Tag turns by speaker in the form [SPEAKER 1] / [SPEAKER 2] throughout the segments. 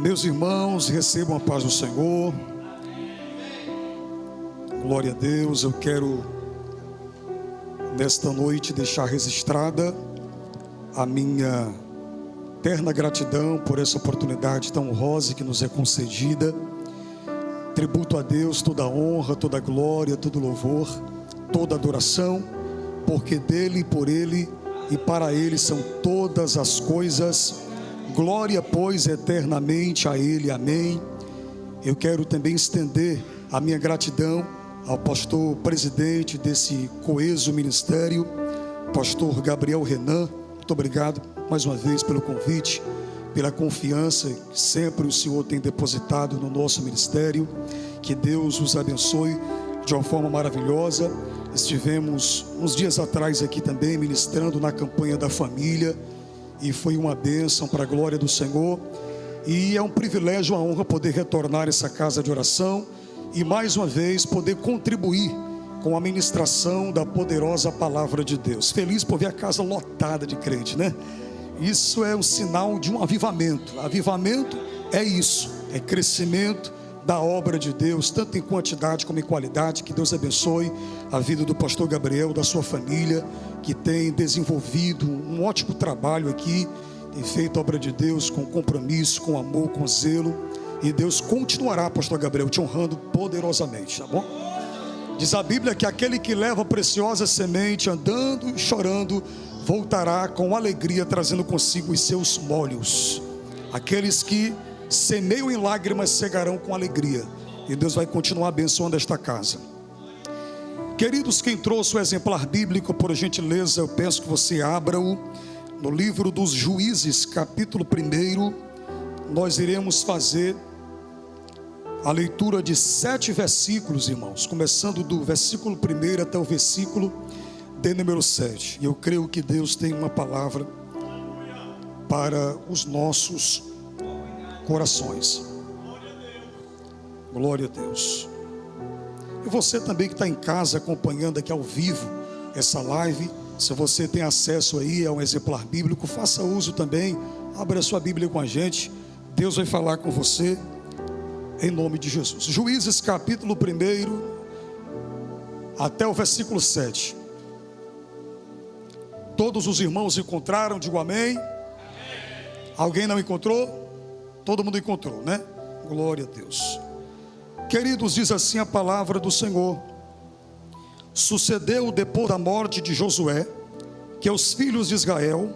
[SPEAKER 1] Meus irmãos, recebam a paz do Senhor. Glória a Deus. Eu quero nesta noite deixar registrada a minha eterna gratidão por essa oportunidade tão honrosa que nos é concedida. Tributo a Deus toda a honra, toda a glória, todo louvor, toda adoração, porque dele, por ele e para ele são todas as coisas. Glória, pois, eternamente a ele, amém. Eu quero também estender a minha gratidão ao pastor presidente desse coeso ministério, pastor Gabriel Renan. Muito obrigado mais uma vez pelo convite, pela confiança que sempre o Senhor tem depositado no nosso ministério. Que Deus os abençoe de uma forma maravilhosa. Estivemos uns dias atrás aqui também ministrando na campanha da família, e foi uma bênção para a glória do Senhor. E é um privilégio, uma honra poder retornar a essa casa de oração e mais uma vez poder contribuir com a ministração da poderosa palavra de Deus. Feliz por ver a casa lotada de crente, né? Isso é um sinal de um avivamento. Avivamento é isso, é crescimento da obra de Deus, tanto em quantidade como em qualidade. Que Deus abençoe a vida do pastor Gabriel, da sua família, que tem desenvolvido um ótimo trabalho aqui, tem feito a obra de Deus com compromisso, com amor, com zelo, e Deus continuará, pastor Gabriel, te honrando poderosamente, tá bom? Diz a Bíblia que aquele que leva a preciosa semente andando e chorando, voltará com alegria, trazendo consigo os seus molhos. Aqueles que semeiam em lágrimas cegarão com alegria, e Deus vai continuar abençoando esta casa. Queridos, quem trouxe o exemplar bíblico, por gentileza, eu peço que você abra-o no livro dos Juízes, capítulo 1. Nós iremos fazer a leitura de 7 versículos, irmãos, começando do versículo 1 até o versículo de número 7. E eu creio que Deus tem uma palavra para os nossos corações. Glória a Deus. E você também que está em casa acompanhando aqui ao vivo essa live, se você tem acesso aí a um exemplar bíblico, faça uso também, abra a sua Bíblia com a gente. Deus vai falar com você em nome de Jesus. Juízes capítulo 1 até o versículo 7. Todos os irmãos encontraram? Digo amém. Alguém não encontrou? Todo mundo encontrou, né? Glória a Deus. Queridos, diz assim a palavra do Senhor: sucedeu depois da morte de Josué, que os filhos de Israel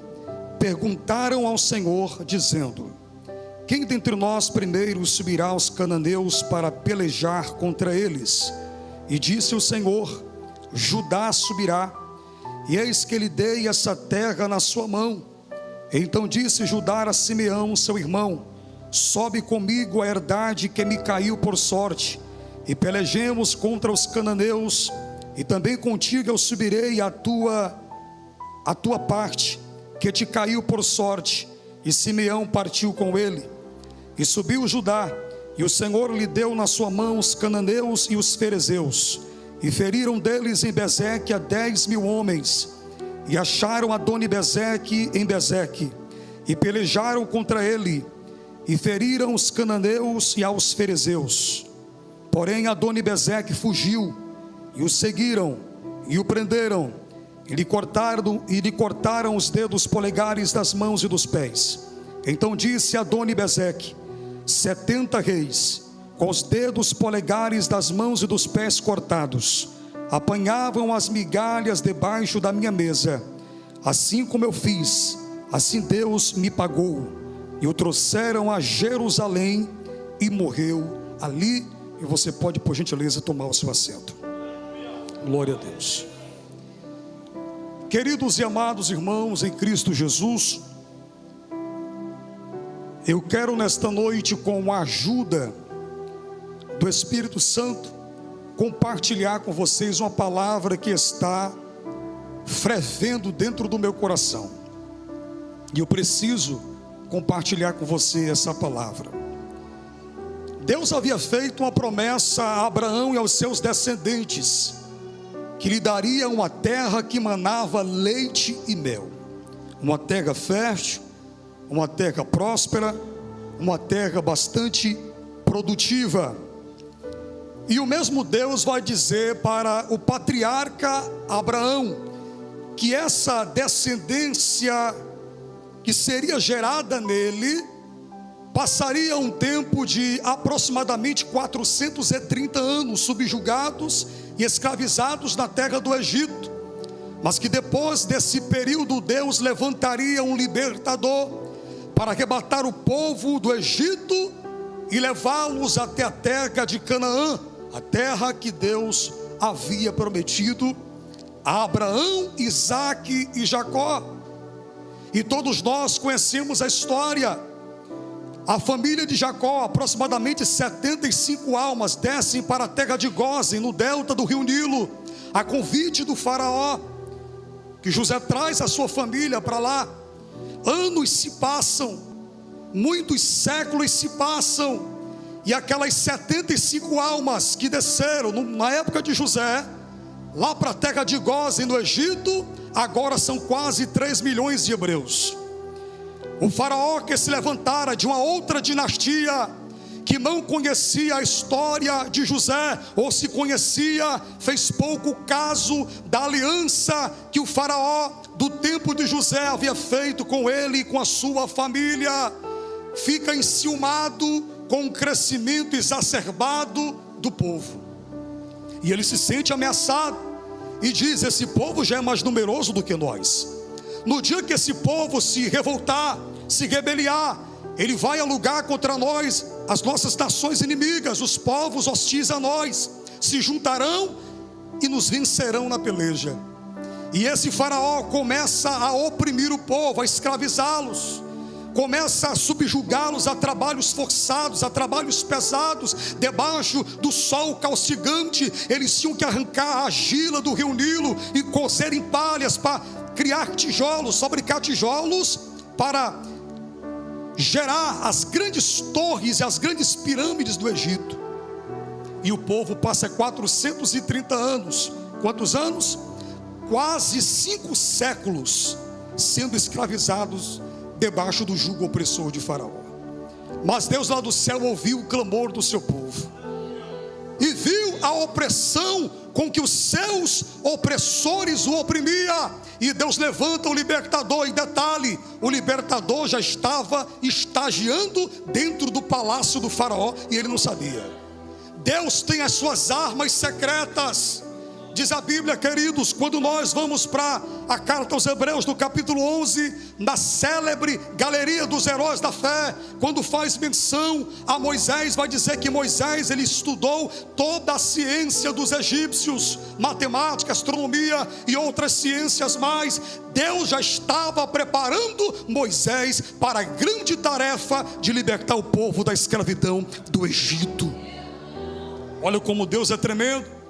[SPEAKER 1] perguntaram ao Senhor, dizendo: quem dentre nós primeiro subirá aos cananeus para pelejar contra eles? E disse o Senhor: Judá subirá, e eis que lhe dei essa terra na sua mão. Então disse Judá a Simeão, seu irmão: sobe comigo a herdade que me caiu por sorte, e pelejemos contra os cananeus, e também contigo eu subirei a tua parte, que te caiu por sorte. E Simeão partiu com ele. E subiu Judá, e o Senhor lhe deu na sua mão os cananeus e os ferezeus, e feriram deles em Bezeque a 10.000 homens, e acharam Adoni-Bezeque em Bezeque, e pelejaram contra ele, e feriram os cananeus e aos ferezeus. Porém Adoni-Bezeque fugiu, e o seguiram, e o prenderam, e lhe cortaram os dedos polegares das mãos e dos pés. Então disse Adoni-Bezeque: 70 reis, com os dedos polegares das mãos e dos pés cortados, apanhavam as migalhas debaixo da minha mesa. Assim como eu fiz, assim Deus me pagou. E o trouxeram a Jerusalém, e morreu ali. E você pode, por gentileza, tomar o seu assento. Glória a Deus. Queridos e amados irmãos em Cristo Jesus, eu quero nesta noite, com a ajuda do Espírito Santo, compartilhar com vocês uma palavra que está fervendo dentro do meu coração, e eu preciso compartilhar com você essa palavra. Deus havia feito uma promessa a Abraão e aos seus descendentes, que lhe daria uma terra que manava leite e mel, uma terra fértil, uma terra próspera, uma terra bastante produtiva. E o mesmo Deus vai dizer para o patriarca Abraão que essa descendência que seria gerada nele passaria um tempo de aproximadamente 430 anos subjugados e escravizados na terra do Egito, mas que depois desse período Deus levantaria um libertador para arrebatar o povo do Egito e levá-los até a terra de Canaã, a terra que Deus havia prometido a Abraão, Isaque e Jacó. E todos nós conhecemos a história. A família de Jacó, aproximadamente 75 almas, descem para a terra de Gósen, no delta do rio Nilo, a convite do faraó, que José traz a sua família para lá. Anos se passam, muitos séculos se passam, e aquelas 75 almas que desceram na época de José, lá para a terra de Gósen, no Egito, agora são quase 3 milhões de hebreus. O faraó que se levantara de uma outra dinastia, que não conhecia a história de José, ou se conhecia, fez pouco caso da aliança que o faraó do tempo de José havia feito com ele e com a sua família. Fica enciumado com o crescimento exacerbado do povo, e ele se sente ameaçado e diz: esse povo já é mais numeroso do que nós. No dia que esse povo se revoltar, se rebeliar, ele vai alugar contra nós as nossas nações inimigas. Os povos hostis a nós se juntarão e nos vencerão na peleja. E esse faraó começa a oprimir o povo, a escravizá-los, começa a subjugá-los a trabalhos forçados, a trabalhos pesados, debaixo do sol calcigante. Eles tinham que arrancar a argila do rio Nilo e cozer em palhas para criar tijolos, fabricar tijolos para gerar as grandes torres e as grandes pirâmides do Egito. E o povo passa 430 anos, quantos anos? Quase 5 séculos sendo escravizados debaixo do jugo opressor de Faraó. Mas Deus lá do céu ouviu o clamor do seu povo e viu a opressão com que os seus opressores o oprimia, e Deus levanta o libertador. E detalhe, o libertador já estava estagiando dentro do palácio do faraó e ele não sabia. Deus tem as suas armas secretas. Diz a Bíblia, queridos, quando nós vamos para a carta aos Hebreus, no capítulo 11, na célebre galeria dos heróis da fé, quando faz menção a Moisés, vai dizer que Moisés, ele estudou toda a ciência dos egípcios, matemática, astronomia e outras ciências mais. Deus já estava preparando Moisés para a grande tarefa de libertar o povo da escravidão do Egito. Olha como Deus é tremendo.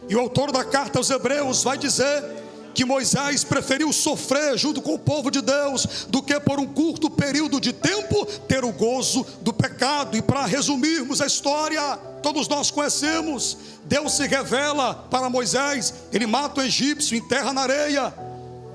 [SPEAKER 1] E o autor da carta aos Hebreus vai dizer que Moisés preferiu sofrer junto com o povo de Deus do que por um curto período de tempo ter o gozo do pecado. E para resumirmos a história, todos nós conhecemos. Deus se revela para Moisés, ele mata o egípcio, enterra na areia.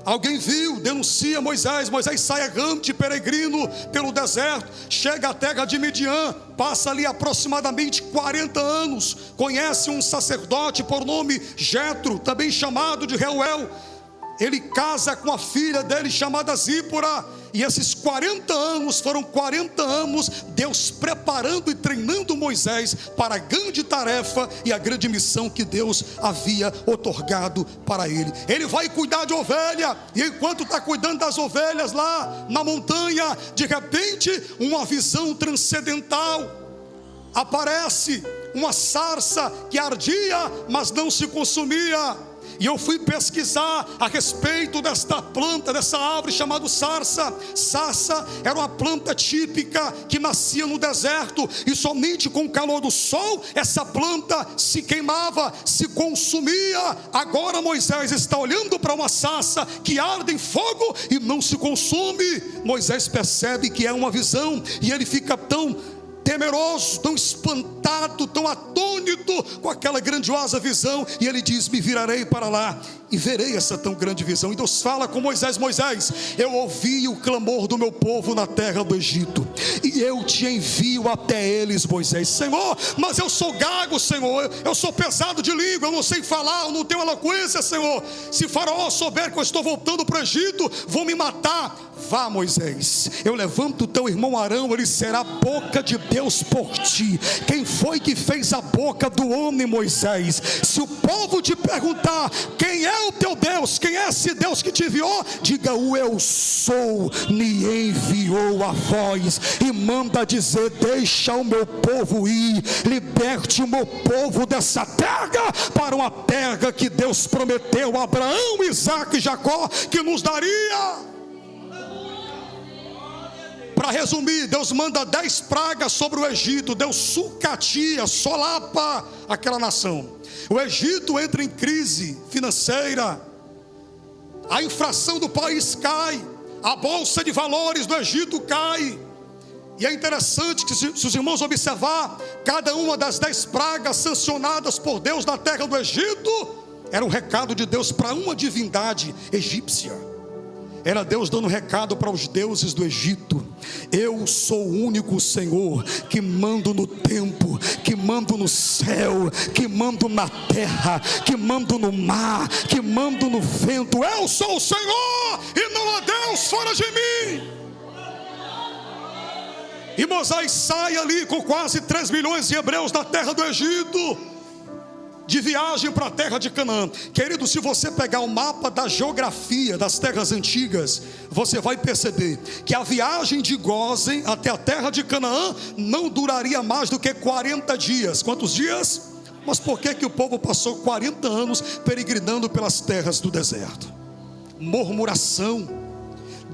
[SPEAKER 1] Alguém viu, denuncia Moisés. Moisés sai errante, peregrino pelo deserto, chega à terra de Midian, passa ali aproximadamente 40 anos, conhece um sacerdote por nome Jetro, também chamado de Reuel. Ele casa com a filha dele chamada Zípora, e esses 40 anos foram 40 anos Deus preparando e treinando Moisés para a grande tarefa e a grande missão que Deus havia otorgado para ele. Ele vai cuidar de ovelha, e enquanto está cuidando das ovelhas lá na montanha, de repente uma visão transcendental aparece, uma sarça que ardia, mas não se consumia. E eu fui pesquisar a respeito desta planta, dessa árvore chamada sarça. Sarça era uma planta típica que nascia no deserto, e somente com o calor do sol essa planta se queimava, se consumia. Agora Moisés está olhando para uma sarça que arde em fogo e não se consome. Moisés percebe que é uma visão, e ele fica tão temeroso, tão espantado, tão atônito com aquela grandiosa visão, e ele diz: me virarei para lá. e verei essa tão grande visão. E Deus fala com Moisés: Moisés, eu ouvi o clamor do meu povo na terra do Egito, e eu te envio até eles, Moisés. Senhor, mas eu sou gago, Senhor, eu sou pesado de língua, eu não sei falar, eu não tenho eloquência, Senhor. Se Faraó souber que eu estou voltando para o Egito, vão me matar. Vá, Moisés, eu levanto o teu irmão Arão, ele será a boca de Deus por ti. Quem foi que fez a boca do homem, Moisés? Se o povo te perguntar: quem é o teu Deus? Quem é esse Deus que te enviou? Diga: o eu sou me enviou a vós. E manda dizer: deixa o meu povo ir, liberte o meu povo dessa terra, para uma terra que Deus prometeu a Abraão, Isaque e Jacó que nos daria. Para resumir, Deus manda 10 pragas sobre o Egito. Deus sucatia, solapa aquela nação. O Egito entra em crise financeira, a inflação do país cai, a bolsa de valores do Egito cai. E é interessante que, se os irmãos observar, cada uma das 10 pragas sancionadas por Deus na terra do Egito era um recado de Deus para uma divindade egípcia. Era Deus dando recado para os deuses do Egito: eu sou o único Senhor que mando no tempo, que mando no céu, que mando na terra, que mando no mar, que mando no vento. Eu sou o Senhor e não há Deus fora de mim. E Moisés sai ali com quase 3 milhões de hebreus da terra do Egito, de viagem para a terra de Canaã. Querido, se você pegar o mapa da geografia das terras antigas, você vai perceber que a viagem de Gósen até a terra de Canaã não duraria mais do que 40 dias. Quantos dias? Mas por que o povo passou 40 anos peregrinando pelas terras do deserto? Murmuração,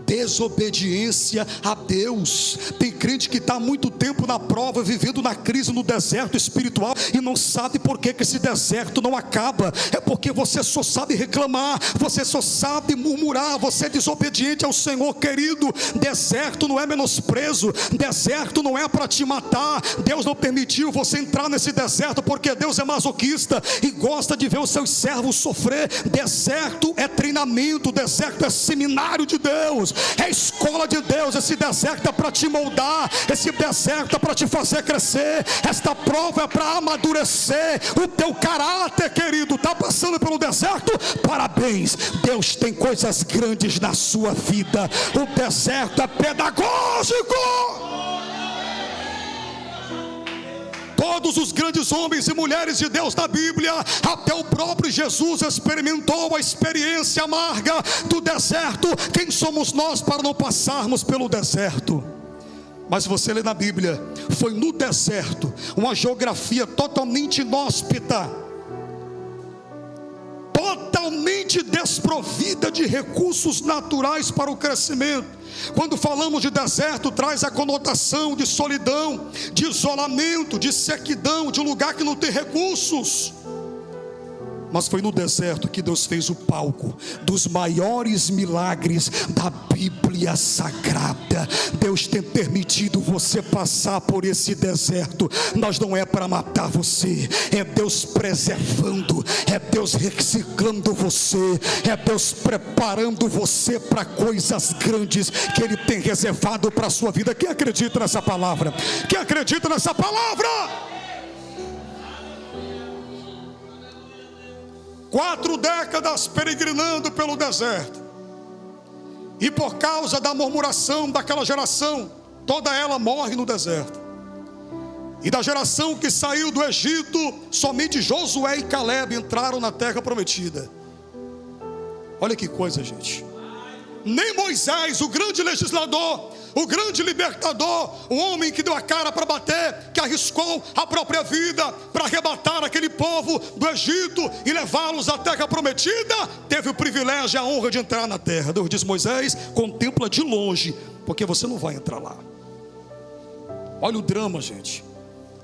[SPEAKER 1] desobediência a Deus. Tem crente que está há muito tempo na prova, vivendo na crise, no deserto espiritual, e não sabe por que esse deserto não acaba. É porque você só sabe reclamar, você só sabe murmurar, você é desobediente ao Senhor. Querido, deserto não é menosprezo, deserto não é para te matar. Deus não permitiu você entrar nesse deserto porque Deus é masoquista e gosta de ver os seus servos sofrer. Deserto é treinamento, deserto é seminário de Deus, é escola de Deus. Esse deserto é para te moldar, esse deserto é para te fazer crescer, esta prova é para amadurecer o teu caráter. Querido, está passando pelo deserto? Parabéns, Deus tem coisas grandes na sua vida. O deserto é pedagógico. Todos os grandes homens e mulheres de Deus da Bíblia, até o próprio Jesus experimentou a experiência amarga do deserto. Quem somos nós para não passarmos pelo deserto? Mas você lê na Bíblia, foi no deserto, uma geografia totalmente inóspita, totalmente desprovida de recursos naturais para o crescimento. Quando falamos de deserto, traz a conotação de solidão, de isolamento, de sequidão, de um lugar que não tem recursos. Mas foi no deserto que Deus fez o palco dos maiores milagres da Bíblia Sagrada. Deus tem permitido você passar por esse deserto, mas não é para matar você, é Deus preservando, é Deus reciclando você, é Deus preparando você para coisas grandes que Ele tem reservado para a sua vida. Quem acredita nessa palavra? Quem acredita nessa palavra? 4 décadas peregrinando pelo deserto, e por causa da murmuração daquela geração, toda ela morre no deserto. E da geração que saiu do Egito, somente Josué e Caleb entraram na terra prometida. Olha que coisa, gente. Nem Moisés, o grande legislador, o grande libertador, o homem que deu a cara para bater, que arriscou a própria vida para arrebatar aquele povo do Egito e levá-los à terra prometida, teve o privilégio e a honra de entrar na terra. Deus diz: Moisés, contempla de longe, porque você não vai entrar lá. Olha o drama, gente.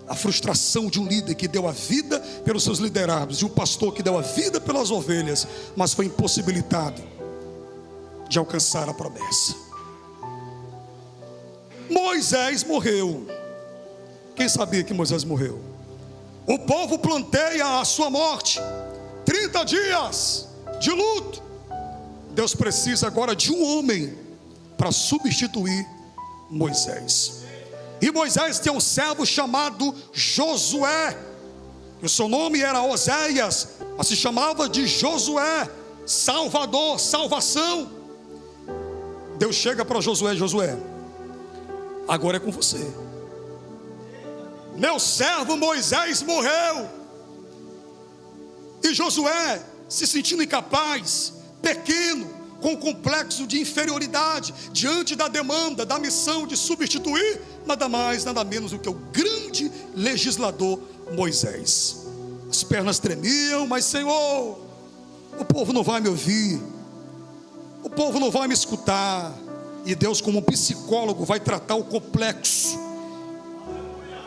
[SPEAKER 1] A frustração de um líder que deu a vida pelos seus liderados, de um pastor que deu a vida pelas ovelhas, mas foi impossibilitado de alcançar a promessa. Moisés morreu. Quem sabia que Moisés morreu? O povo planteia a sua morte. 30 dias de luto. Deus precisa agora de um homem para substituir Moisés. E Moisés tem um servo chamado Josué. O seu nome era Oséias, mas se chamava de Josué, Salvador, salvação. Deus chega para Josué: Josué, agora é com você. Meu servo Moisés morreu. E Josué, se sentindo incapaz, pequeno, com complexo de inferioridade, diante da demanda, da missão de substituir nada mais, nada menos do que o grande legislador Moisés. As pernas tremiam, mas Senhor, o povo não vai me ouvir, o povo não vai me escutar. E Deus, como um psicólogo, vai tratar o complexo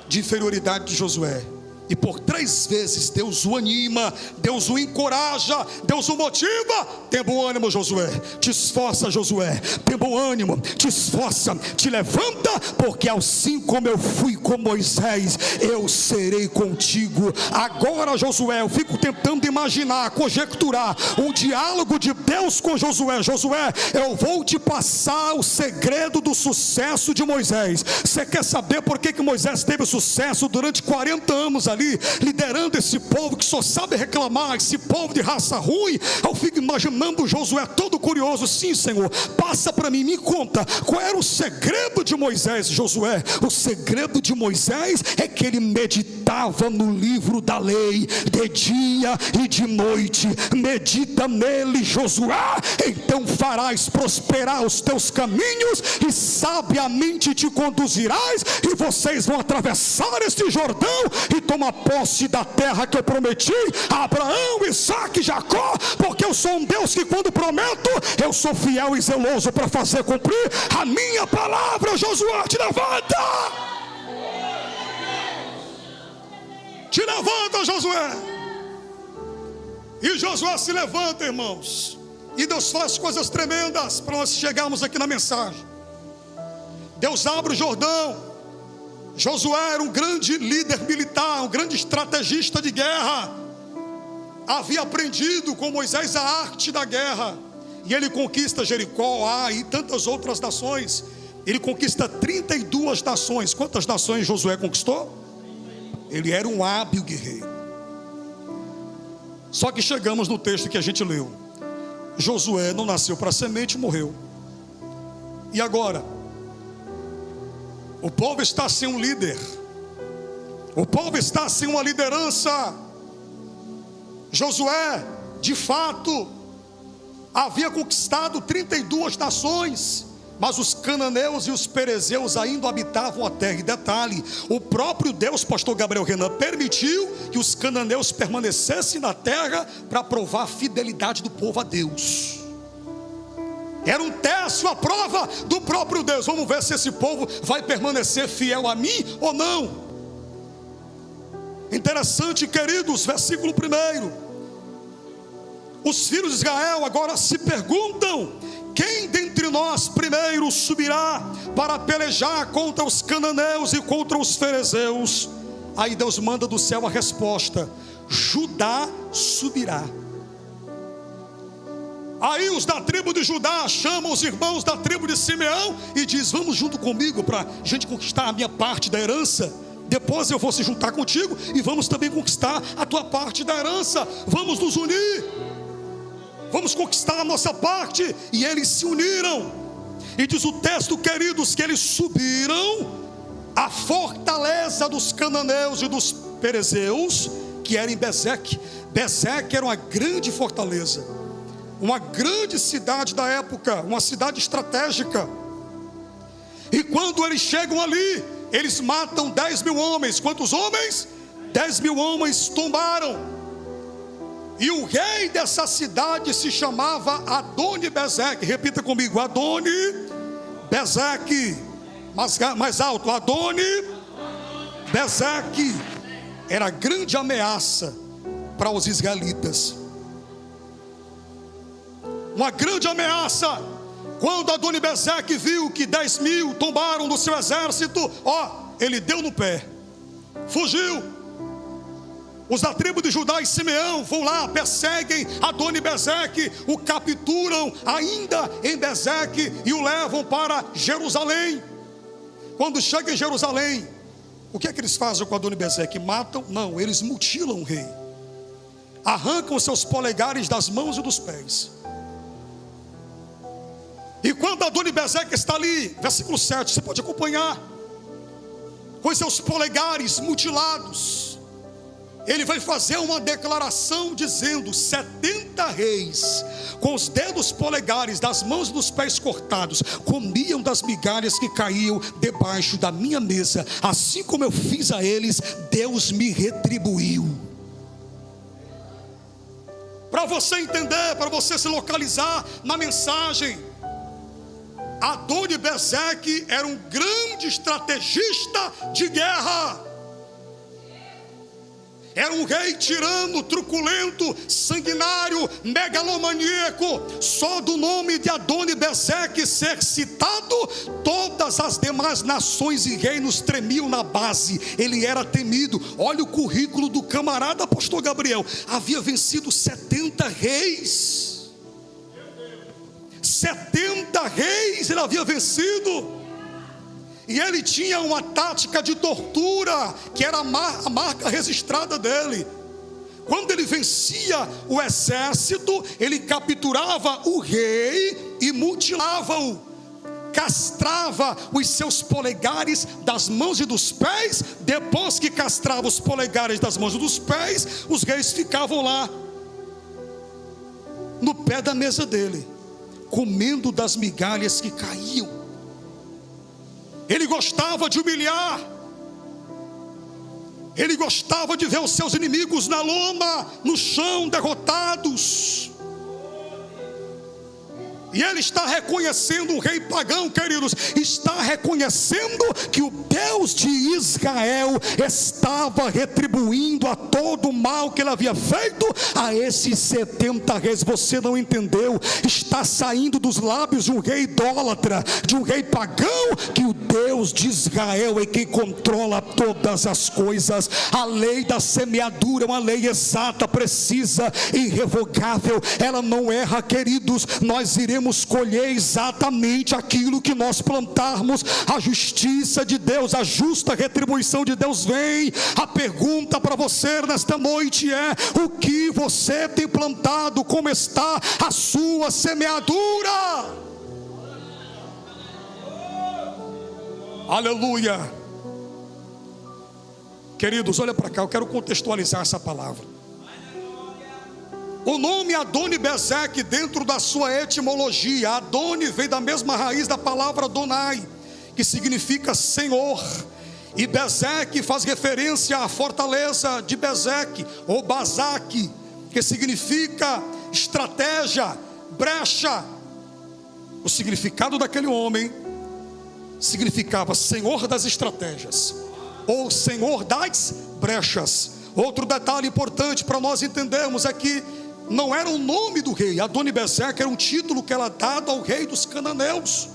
[SPEAKER 1] de inferioridade de Josué. E por 3 vezes Deus o anima, Deus o encoraja, Deus o motiva. Tem bom ânimo, Josué, te esforça, Josué, tem bom ânimo, te esforça, te levanta, porque assim como eu fui com Moisés, eu serei contigo. Agora, Josué, eu fico tentando imaginar, conjecturar um diálogo de Deus com Josué. Josué, eu vou te passar o segredo do sucesso de Moisés. Você quer saber por que Moisés teve sucesso durante 40 anos ali, liderando esse povo que só sabe reclamar, esse povo de raça ruim? Eu fico imaginando Josué todo curioso. Sim, Senhor, passa para mim, me conta, qual era o segredo de Moisés? Josué, o segredo de Moisés é que ele meditava no livro da lei, de dia e de noite. Medita nele, Josué, então farás prosperar os teus caminhos, e sabiamente te conduzirás, e vocês vão atravessar este Jordão, e tomar posse da terra que eu prometi a Abraão, Isaque e Jacó, porque eu sou um Deus que quando prometo, eu sou fiel e zeloso para fazer cumprir a minha palavra. Josué, te levanta! Te levanta, Josué! E Josué se levanta, irmãos, e Deus faz coisas tremendas para nós chegarmos aqui na mensagem. Deus abre o Jordão. Josué era um grande líder militar, um grande estrategista de guerra. Havia aprendido com Moisés a arte da guerra, e ele conquista Jericó, Ai e tantas outras nações. Ele conquista 32 nações. Quantas nações Josué conquistou? Ele era um hábil guerreiro. Só que chegamos no texto que a gente leu. Josué não nasceu para semente, morreu. E agora? O povo está sem um líder, o povo está sem uma liderança. Josué, de fato, havia conquistado 32 nações, mas os cananeus e os perezeus ainda habitavam a terra. E detalhe, o próprio Deus, pastor Gabriel Renan, permitiu que os cananeus permanecessem na terra para provar a fidelidade do povo a Deus. Era um teste, uma prova do próprio Deus. Vamos ver se esse povo vai permanecer fiel a mim ou não. Interessante, queridos, versículo 1. Os filhos de Israel agora se perguntam: quem dentre nós primeiro subirá para pelejar contra os cananeus e contra os ferezeus? Aí Deus manda do céu a resposta: Judá subirá. Aí os da tribo de Judá chamam os irmãos da tribo de Simeão e diz: vamos junto comigo para a gente conquistar a minha parte da herança. Depois eu vou se juntar contigo e vamos também conquistar a tua parte da herança. Vamos nos unir, vamos conquistar a nossa parte. E eles se uniram. E diz o texto, queridos, que eles subiram a fortaleza dos cananeus e dos perezeus, que era em Bezeque. Bezeque era uma grande fortaleza, uma grande cidade da época, uma cidade estratégica. E quando eles chegam ali, eles matam 10 mil homens. Quantos homens? 10 mil homens tombaram. E o rei dessa cidade se chamava Adoni-Bezeque. Repita comigo: Adoni-Bezeque. Mais alto: Adoni-Bezeque. Era grande ameaça para os israelitas. Uma grande ameaça. Quando Adoni-Bezeque viu que 10 mil tombaram do seu exército, ele deu no pé, fugiu. Os da tribo de Judá e Simeão vão lá, perseguem Adoni-Bezeque, o capturam ainda em Bezeque e o levam para Jerusalém. Quando chega em Jerusalém, o que é que eles fazem com Adoni-Bezeque? Matam? Não, eles mutilam o rei. Arrancam os seus polegares das mãos e dos pés. E quando Adoni-Bezeque está ali, versículo 7, você pode acompanhar, com seus polegares mutilados, ele vai fazer uma declaração dizendo: 70 reis, com os dedos polegares das mãos e dos pés cortados, comiam das migalhas que caíam debaixo da minha mesa. Assim como eu fiz a eles, Deus me retribuiu. Para você entender, para você se localizar na mensagem, Adoni-Bezeque era um grande estrategista de guerra. Era um rei tirano, truculento, sanguinário, megalomaníaco. Só do nome de Adoni-Bezeque ser citado, todas as demais nações e reinos tremiam na base. Ele era temido. Olha o currículo do camarada apóstolo Gabriel. Havia vencido 70 reis. 70 reis ele havia vencido. E ele tinha uma tática de tortura, que era a marca registrada dele. Quando ele vencia o exército, ele capturava o rei e mutilava-o. Castrava os seus polegares das mãos e dos pés. Depois que castrava os polegares das mãos e dos pés, os reis ficavam lá, no pé da mesa dele, comendo das migalhas que caíam. Ele gostava de humilhar. Ele gostava de ver os seus inimigos na lama, no chão, derrotados. E ele está reconhecendo, o rei pagão, queridos, está reconhecendo que o Deus de Israel estava retribuindo a todo o mal que ele havia feito a esses 70 reis. Você não entendeu? Está saindo dos lábios de um rei idólatra, de um rei pagão, que o Deus de Israel é quem controla todas as coisas. A lei da semeadura é uma lei exata, precisa, irrevogável. Ela não erra, queridos. Nós iremos colher exatamente aquilo que nós plantarmos. A justiça de Deus, a justa retribuição de Deus vem. A pergunta para você nesta noite é: o que você tem plantado? Como está a sua semeadura? Aleluia. Queridos, olha para cá, eu quero contextualizar essa palavra. O nome Adoni-Bezeque, dentro da sua etimologia, Adoni vem da mesma raiz da palavra Adonai, que significa Senhor. E Bezeque faz referência à fortaleza de Bezeque, ou Bazaque, que significa estratégia, brecha. O significado daquele homem significava Senhor das estratégias, ou Senhor das brechas. Outro detalhe importante para nós entendermos é que não era o nome do rei. Adoni-Bezeque era um título que era dado ao rei dos cananeus.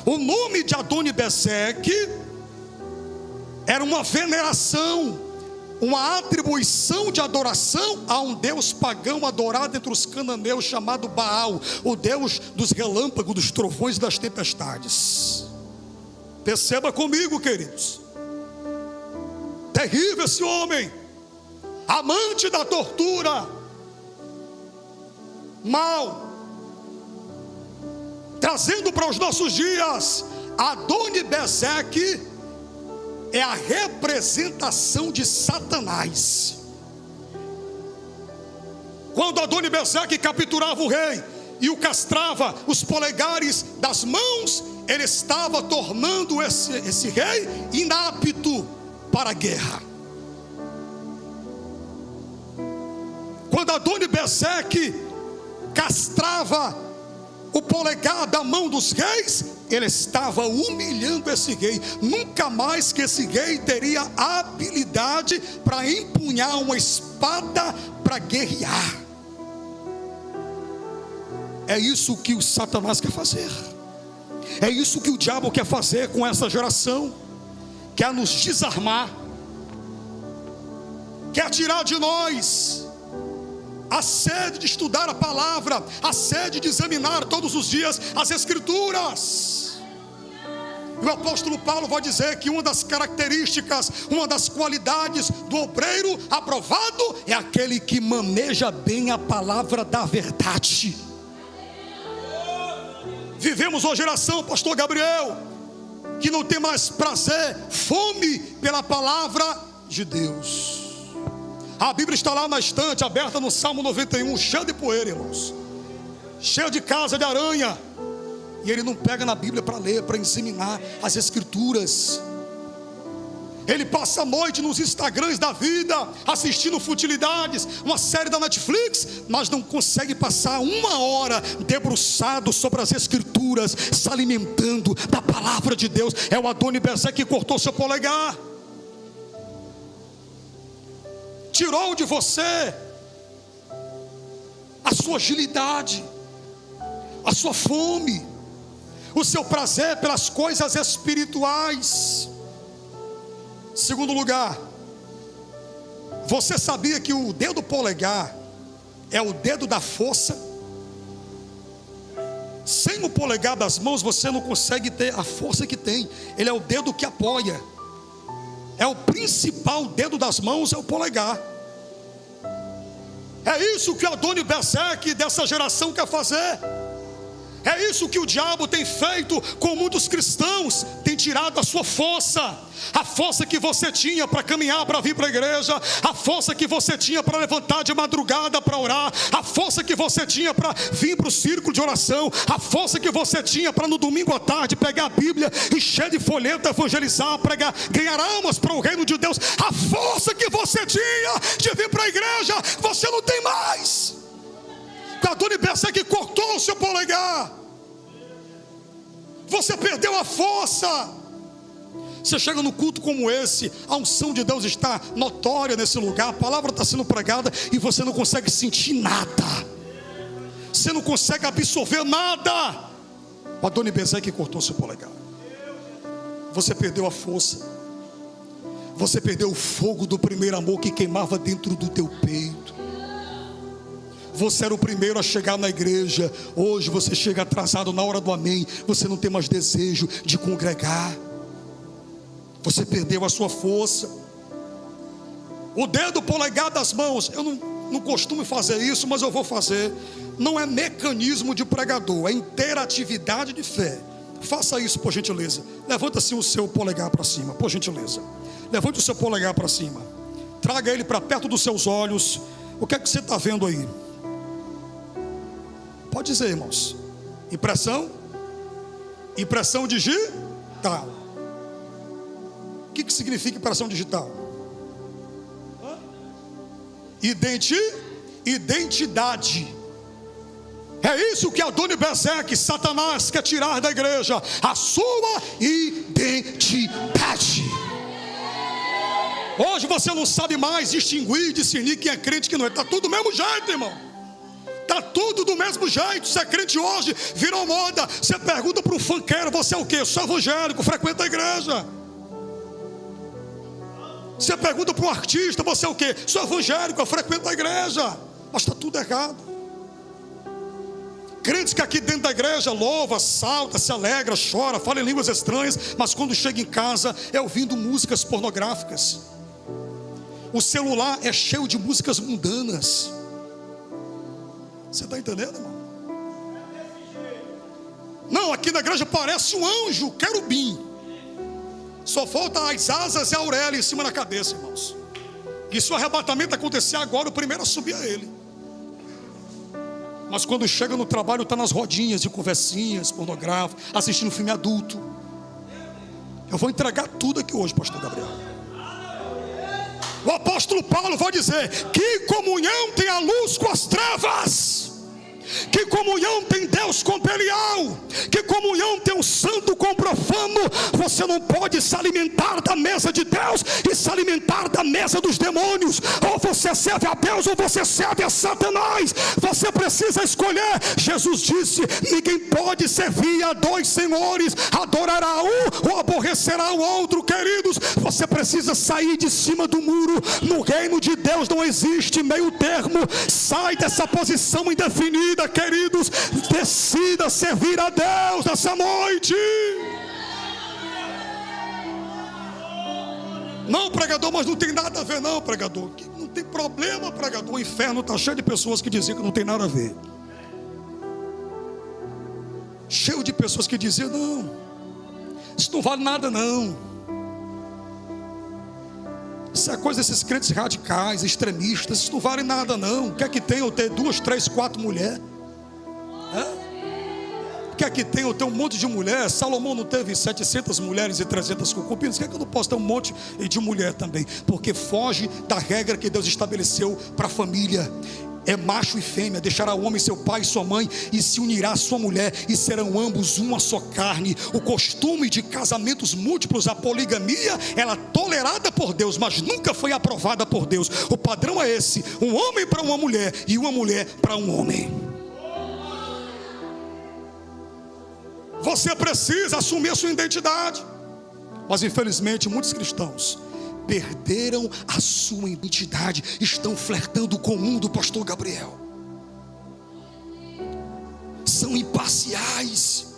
[SPEAKER 1] O nome de Adoni-Bezeque era uma veneração, uma atribuição de adoração a um deus pagão adorado entre os cananeus, chamado Baal, o deus dos relâmpagos, dos trovões e das tempestades. Perceba comigo, queridos, terrível esse homem, amante da tortura, mal, trazendo para os nossos dias. Adoni-Bezeque é a representação de Satanás. Quando Adoni-Bezeque capturava o rei e o castrava os polegares das mãos, ele estava tornando esse rei inapto para a guerra. Quando Adoni-Bezeque castrava o polegar da mão dos reis, ele estava humilhando esse rei. Nunca mais que esse rei teria habilidade para empunhar uma espada para guerrear. É isso que o Satanás quer fazer. É isso que o diabo quer fazer com essa geração. Quer nos desarmar, quer tirar de nós a sede de estudar a palavra, a sede de examinar todos os dias as Escrituras. E o apóstolo Paulo vai dizer que uma das características, uma das qualidades do obreiro aprovado é aquele que maneja bem a palavra da verdade. Vivemos uma geração, pastor Gabriel, que não tem mais prazer, fome pela palavra de Deus. A Bíblia está lá na estante, aberta no Salmo 91, cheia de poeira, irmãos, cheia de casa de aranha. E ele não pega na Bíblia para ler, para examinar as Escrituras. Ele passa a noite nos Instagrams da vida, assistindo futilidades, uma série da Netflix, mas não consegue passar uma hora debruçado sobre as Escrituras, se alimentando da palavra de Deus. É o Adoni-Bezek que cortou seu polegar, tirou de você a sua agilidade, a sua fome, o seu prazer pelas coisas espirituais. Segundo lugar, você sabia que o dedo polegar é o dedo da força? Sem o polegar das mãos você não consegue ter a força que tem. Ele é o dedo que apoia. É o principal dedo das mãos, é o polegar. É isso que o Adoni-Bezek dessa geração quer fazer. É isso que o diabo tem feito com muitos cristãos. Tem tirado a sua força, a força que você tinha para caminhar, para vir para a igreja, a força que você tinha para levantar de madrugada para orar, a força que você tinha para vir para o círculo de oração, a força que você tinha para no domingo à tarde pegar a Bíblia, encher de folheto, evangelizar, pregar, ganhar almas para o reino de Deus. A força que você tinha de vir para a igreja, você não tem mais. O Adoni-Bezek cortou o seu polegar. Você perdeu a força. Você chega no culto como esse, a unção de Deus está notória nesse lugar, a palavra está sendo pregada e você não consegue sentir nada. Você não consegue absorver nada. O Adoni-Bezek cortou o seu polegar. Você perdeu a força. Você perdeu o fogo do primeiro amor que queimava dentro do teu peito. Você era o primeiro a chegar na igreja. Hoje você chega atrasado na hora do amém. Você não tem mais desejo de congregar. Você perdeu a sua força. O dedo polegar das mãos, eu não costumo fazer isso, mas eu vou fazer. Não é mecanismo de pregador, é interatividade de fé. Faça isso, por gentileza. Levanta assim o seu polegar para cima, por gentileza. Levante o seu polegar para cima. Traga ele para perto dos seus olhos. O que é que você está vendo aí? Pode dizer, irmãos. Impressão? Impressão digital. O que significa impressão digital? Identidade. É isso que Adoni-Bezek, Satanás, quer tirar da igreja. A sua identidade. Hoje você não sabe mais distinguir, discernir quem é crente e quem não é. Está tudo do mesmo jeito, irmão. Está tudo do mesmo jeito. Você é crente hoje, virou moda. Você pergunta para um funkeiro, você é o quê? Eu sou evangélico, frequento a igreja. Você pergunta para um artista, você é o quê? Sou evangélico, eu frequento a igreja. Mas está tudo errado. Crentes que aqui dentro da igreja louva, salta, se alegra, chora, fala em línguas estranhas, mas quando chega em casa é ouvindo músicas pornográficas. O celular é cheio de músicas mundanas. Você está entendendo, irmão? Não, aqui na igreja parece um anjo, querubim. Só falta as asas e a aurélia em cima da cabeça, irmãos. E se o arrebatamento acontecer agora, o primeiro a subir é ele. Mas quando chega no trabalho, está nas rodinhas de conversinhas pornográficas, assistindo filme adulto. Eu vou entregar tudo aqui hoje, pastor Gabriel. O apóstolo Paulo vai dizer: que comunhão tem a luz com as trevas? Que comunhão tem Deus com Belial? Que comunhão tem o santo com o profano? Você não pode se alimentar da mesa de Deus e se alimentar da mesa dos demônios. Ou você serve a Deus ou você serve a Satanás. Você precisa escolher. Jesus disse: ninguém pode servir a dois senhores, adorará um ou aborrecerá o outro. Queridos, você precisa sair de cima do muro. No reino de Deus não existe meio termo. Sai dessa posição indefinida, queridos. Decida servir a Deus nessa noite. Não, pregador, mas não tem nada a ver. Não, pregador, não tem problema, pregador. O inferno está cheio de pessoas que diziam que não tem nada a ver. Cheio de pessoas que diziam: não, isso não vale nada não. Isso é coisa desses crentes radicais, extremistas. Isso não vale nada não. O que é que tem eu ter 2, 3, 4 mulheres? O que é que tem eu ter um monte de mulher? Salomão não teve 700 mulheres e 300 concubinas. O que é que eu não posso ter um monte de mulher também? Porque foge da regra que Deus estabeleceu para a família. É macho e fêmea. Deixará o homem seu pai e sua mãe e se unirá à sua mulher, e serão ambos uma só carne. O costume de casamentos múltiplos, a poligamia, ela é tolerada por Deus, mas nunca foi aprovada por Deus. O padrão é esse: um homem para uma mulher e uma mulher para um homem. Você precisa assumir a sua identidade. Mas infelizmente muitos cristãos perderam a sua identidade, estão flertando com o mundo, pastor Gabriel. São imparciais.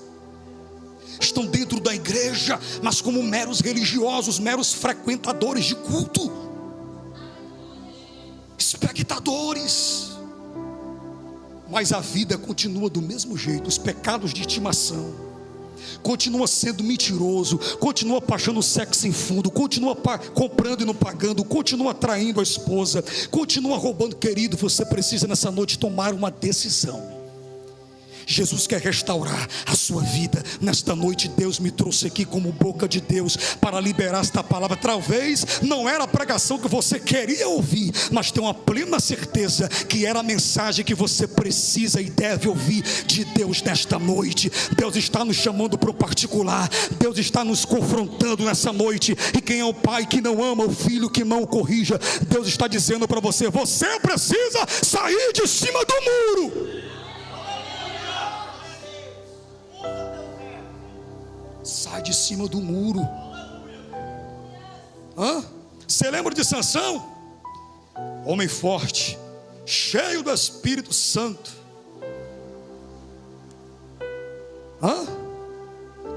[SPEAKER 1] Estão dentro da igreja, mas como meros religiosos, meros frequentadores de culto, espectadores. Mas a vida continua do mesmo jeito. Os pecados de estimação, continua sendo mentiroso, continua baixando sexo sem fundo, continua comprando e não pagando, continua traindo a esposa, continua roubando. Querido, você precisa nessa noite tomar uma decisão. Jesus quer restaurar a sua vida. Nesta noite Deus me trouxe aqui como boca de Deus para liberar esta palavra. Talvez não era a pregação que você queria ouvir, mas tenho uma plena certeza que era a mensagem que você precisa e deve ouvir de Deus nesta noite. Deus está nos chamando para o particular. Deus está nos confrontando nessa noite. E quem é o pai que não ama o filho, que não o corrija? Deus está dizendo para você: você precisa sair de cima do muro. Sai de cima do muro. Você lembra de Sansão? Homem forte, cheio do Espírito Santo.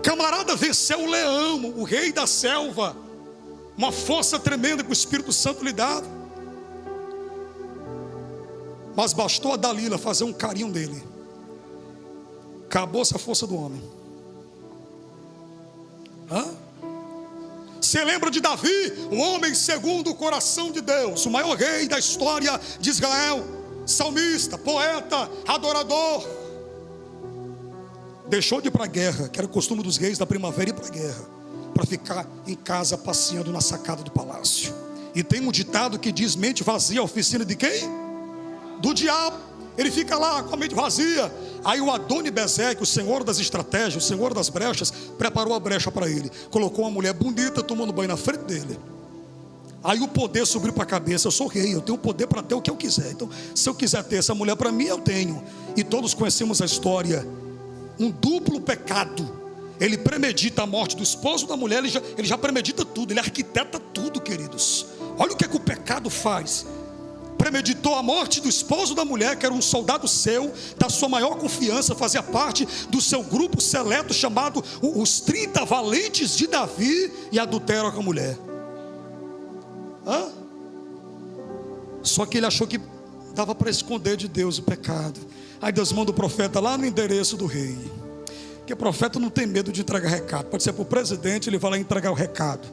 [SPEAKER 1] Camarada venceu o leão, o rei da selva. Uma força tremenda que o Espírito Santo lhe dava. Mas bastou a Dalila fazer um carinho nele, acabou-se a força do homem. Você lembra de Davi, o homem segundo o coração de Deus, o maior rei da história de Israel, salmista, poeta, adorador. Deixou de ir para a guerra, que era o costume dos reis da primavera, ir para a guerra, para ficar em casa passeando na sacada do palácio. E tem um ditado que diz: mente vazia, oficina de quem? Do diabo. Ele fica lá com a mente vazia. Aí o Adoni-Bezeque, o senhor das estratégias, o senhor das brechas, preparou a brecha para ele. Colocou uma mulher bonita tomando banho na frente dele. Aí o poder subiu para a cabeça: eu sou rei, eu tenho poder para ter o que eu quiser. Então se eu quiser ter essa mulher para mim, eu tenho. E todos conhecemos a história. Um duplo pecado. Ele premedita a morte do esposo da mulher. Ele já premedita tudo, ele arquiteta tudo, queridos. Olha o que é que o pecado faz. Premeditou a morte do esposo da mulher, que era um soldado seu, da sua maior confiança, fazia parte do seu grupo seleto chamado os 30 valentes de Davi, e adultera com a mulher. Só que ele achou que dava para esconder de Deus o pecado. Aí Deus manda o profeta lá no endereço do rei, porque o profeta não tem medo de entregar recado. Pode ser para o presidente, ele vai lá entregar o recado.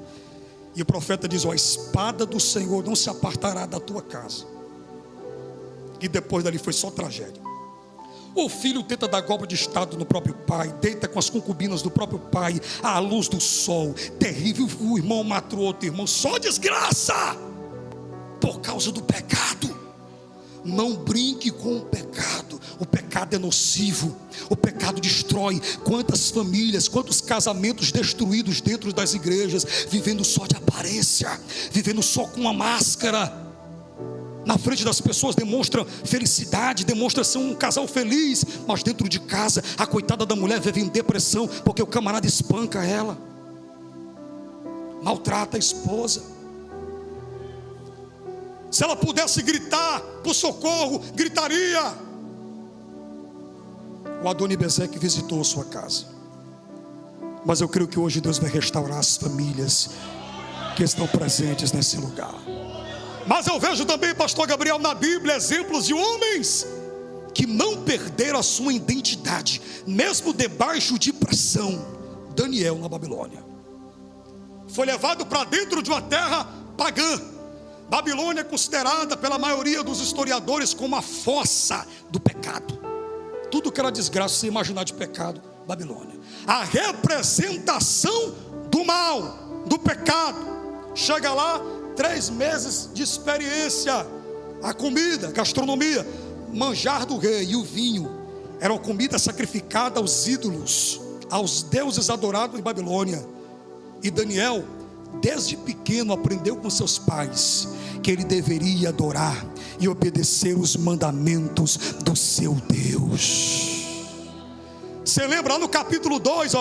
[SPEAKER 1] E o profeta diz: a espada do Senhor não se apartará da tua casa. E depois dali foi só tragédia. O filho tenta dar golpe de estado no próprio pai, deita com as concubinas do próprio pai, à luz do sol. Terrível. O irmão matou outro irmão. Só desgraça por causa do pecado. Não brinque com o pecado. O pecado é nocivo. O pecado destrói. Quantas famílias, quantos casamentos destruídos dentro das igrejas, vivendo só de aparência, vivendo só com uma máscara. Na frente das pessoas demonstra felicidade, demonstra ser um casal feliz, mas dentro de casa a coitada da mulher vive em depressão, porque o camarada espanca ela, maltrata a esposa. Se ela pudesse gritar por socorro, gritaria. O Adoni-Bezeque visitou sua casa, mas eu creio que hoje Deus vai restaurar as famílias que estão presentes nesse lugar. Mas eu vejo também, pastor Gabriel, na Bíblia, exemplos de homens que não perderam a sua identidade, mesmo debaixo de pressão. Daniel na Babilônia foi levado para dentro de uma terra pagã. Babilônia é considerada pela maioria dos historiadores como a fossa do pecado. Tudo que era desgraça, se imaginar de pecado, Babilônia. A representação do mal, do pecado. Chega lá, 3 meses de experiência. A comida, gastronomia, manjar do rei e o vinho era uma comida sacrificada aos ídolos, aos deuses adorados em Babilônia. E Daniel, desde pequeno, aprendeu com seus pais que ele deveria adorar e obedecer os mandamentos do seu Deus. Você lembra lá no capítulo 2,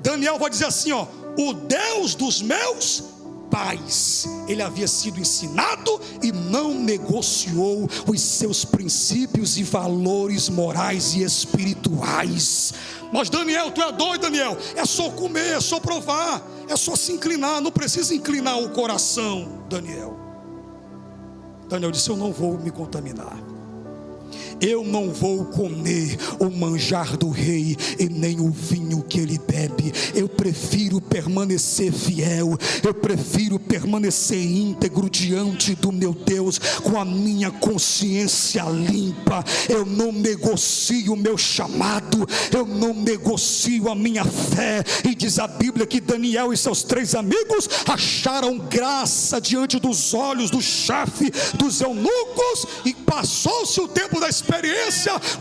[SPEAKER 1] Daniel vai dizer assim, o Deus dos meus pais. Ele havia sido ensinado e não negociou os seus princípios e valores morais e espirituais. Mas Daniel, tu é doido, Daniel? É só comer, é só provar, é só se inclinar, não precisa inclinar o coração. Daniel disse, eu não vou me contaminar. Eu não vou comer o manjar do rei e nem o vinho que ele bebe. Eu prefiro permanecer fiel. Eu prefiro permanecer íntegro diante do meu Deus, com a minha consciência limpa. Eu não negocio o meu chamado. Eu não negocio a minha fé. E diz a Bíblia que Daniel e seus 3 amigos acharam graça diante dos olhos do chefe dos eunucos. E passou-se o tempo da experiência.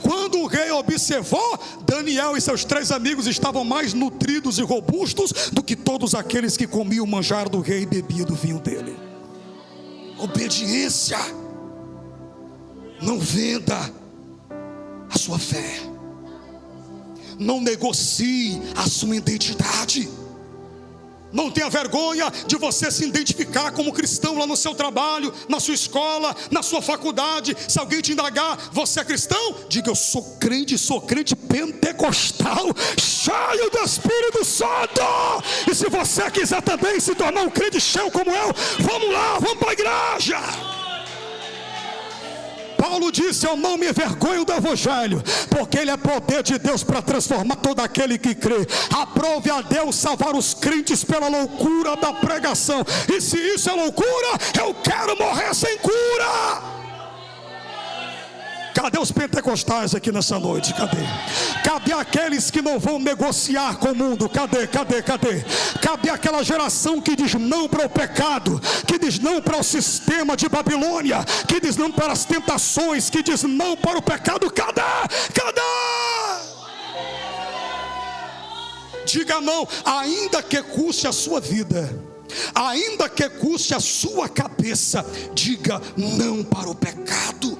[SPEAKER 1] Quando o rei observou, Daniel e seus 3 amigos estavam mais nutridos e robustos do que todos aqueles que comiam o manjar do rei e bebiam do vinho dele. Obediência. Não venda a sua fé. Não negocie a sua identidade. Não tenha vergonha de você se identificar como cristão lá no seu trabalho, na sua escola, na sua faculdade. Se alguém te indagar, você é cristão? Diga, eu sou crente pentecostal, cheio do Espírito Santo. E se você quiser também se tornar um crente cheio como eu, vamos lá, vamos para a igreja. Paulo disse, eu não me envergonho do evangelho, porque ele é poder de Deus para transformar todo aquele que crê. Aprove a Deus salvar os crentes pela loucura da pregação. E se isso é loucura, eu quero morrer sem cura. Cadê os pentecostais aqui nessa noite? Cadê aqueles que não vão negociar com o mundo? Cadê? Cadê aquela geração que diz não para o pecado, que diz não para o sistema de Babilônia, que diz não para as tentações, que diz não para o pecado? Cadê? Diga não, ainda que custe a sua vida, ainda que custe a sua cabeça, diga não para o pecado.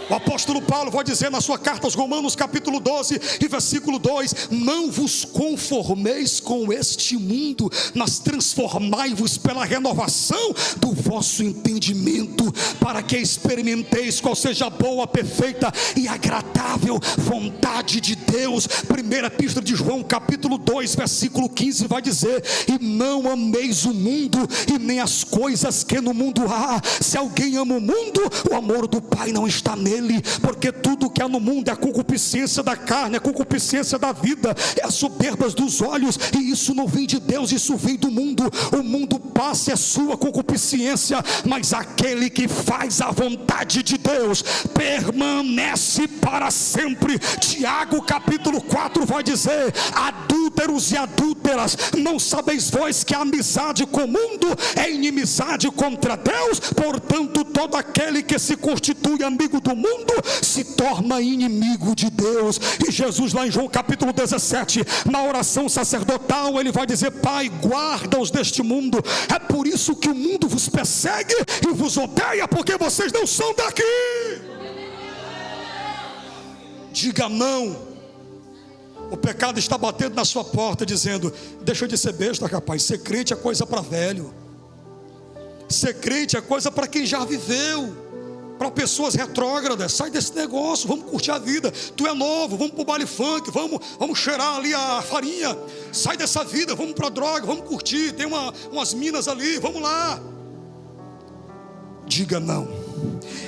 [SPEAKER 1] O apóstolo Paulo vai dizer na sua carta aos Romanos capítulo 12 e versículo 2: não vos conformeis com este mundo, mas transformai-vos pela renovação do vosso entendimento, para que experimenteis qual seja a boa, perfeita e agradável vontade de Deus. Primeira epístola de João capítulo 2 versículo 15 vai dizer: e não ameis o mundo e nem as coisas que no mundo há. Se alguém ama o mundo, o amor do Pai não está nele. Porque tudo que há no mundo é a concupiscência da carne, a concupiscência da vida, é as soberbas dos olhos, e isso não vem de Deus, isso vem do mundo. O mundo passa, é sua concupiscência, mas aquele que faz a vontade de Deus permanece para sempre. Tiago capítulo 4 vai dizer: adúlteros e adúlteras adúlteras, não sabeis vós que a amizade com o mundo é inimizade contra Deus? Portanto, todo aquele que se constitui amigo do mundo se torna inimigo de Deus. E Jesus, lá em João capítulo 17, na oração sacerdotal, ele vai dizer: Pai, guarda-os deste mundo. É por isso que o mundo vos persegue e vos odeia, porque vocês não são daqui. Diga não. O pecado está batendo na sua porta, dizendo: deixa de ser besta, rapaz. Ser crente é coisa para velho. Ser crente é coisa para quem já viveu, para pessoas retrógradas. Sai desse negócio, vamos curtir a vida. Tu é novo, vamos para o baile funk, vamos cheirar ali a farinha. Sai dessa vida, vamos para a droga, vamos curtir. Tem umas minas ali, vamos lá. Diga não.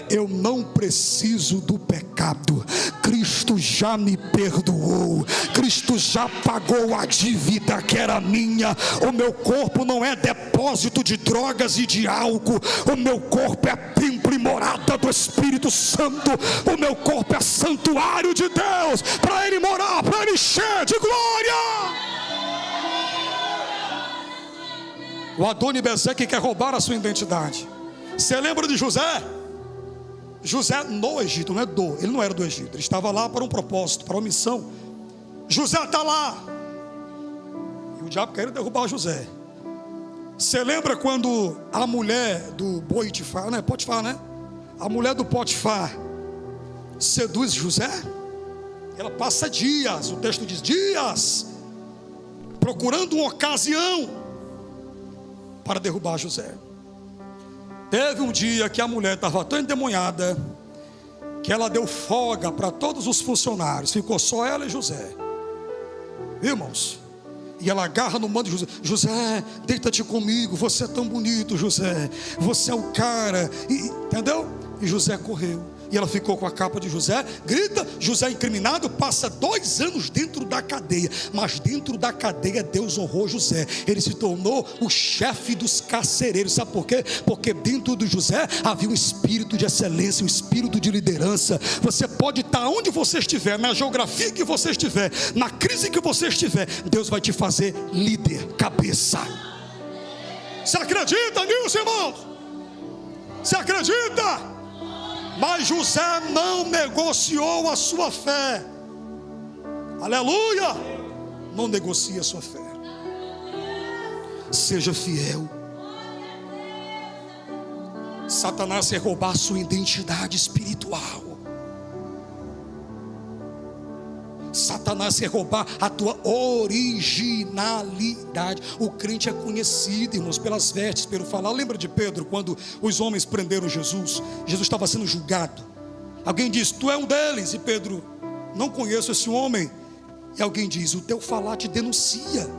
[SPEAKER 1] Eu não preciso do pecado. Cristo já me perdoou. Cristo já pagou a dívida que era minha. O meu corpo não é depósito de drogas e de álcool. O meu corpo é templo e morada do Espírito Santo. O meu corpo é santuário de Deus, para Ele morar, para Ele encher de glória. O Adoni-Bezeque quer roubar a sua identidade. Você lembra de José? José no Egito, não é ele não era do Egito, ele estava lá para um propósito, para uma missão. José está lá, e o diabo quer derrubar José. Você lembra quando a mulher do Potifar, né? Potifar, né? A mulher do Potifar seduz José? Ela passa dias, o texto diz dias, procurando uma ocasião para derrubar José. Teve um dia que a mulher estava tão endemoniada que ela deu folga para todos os funcionários. Ficou só ela e José. Viu, irmãos? E ela agarra no manto de José: José, deita-te comigo, você é tão bonito, José, você é o cara. Entendeu? E José correu. E ela ficou com a capa de José. Grita, José incriminado, passa 2 anos dentro da cadeia. Mas dentro da cadeia Deus honrou José. Ele se tornou o chefe dos carcereiros. Sabe por quê? Porque dentro de José havia um espírito de excelência, um espírito de liderança. Você pode estar onde você estiver, na geografia que você estiver, na crise que você estiver, Deus vai te fazer líder, cabeça. Você acredita nisso, irmãos? Você acredita? Mas José não negociou a sua fé. Aleluia! Não negocie a sua fé. Seja fiel. Satanás quer roubar a sua identidade espiritual. Satanás quer roubar a tua originalidade. O crente é conhecido, irmãos, pelas vestes, pelo falar. Lembra de Pedro, quando os homens prenderam Jesus? Jesus estava sendo julgado. Alguém diz: tu é um deles. E Pedro: não conheço esse homem. E alguém diz: o teu falar te denuncia.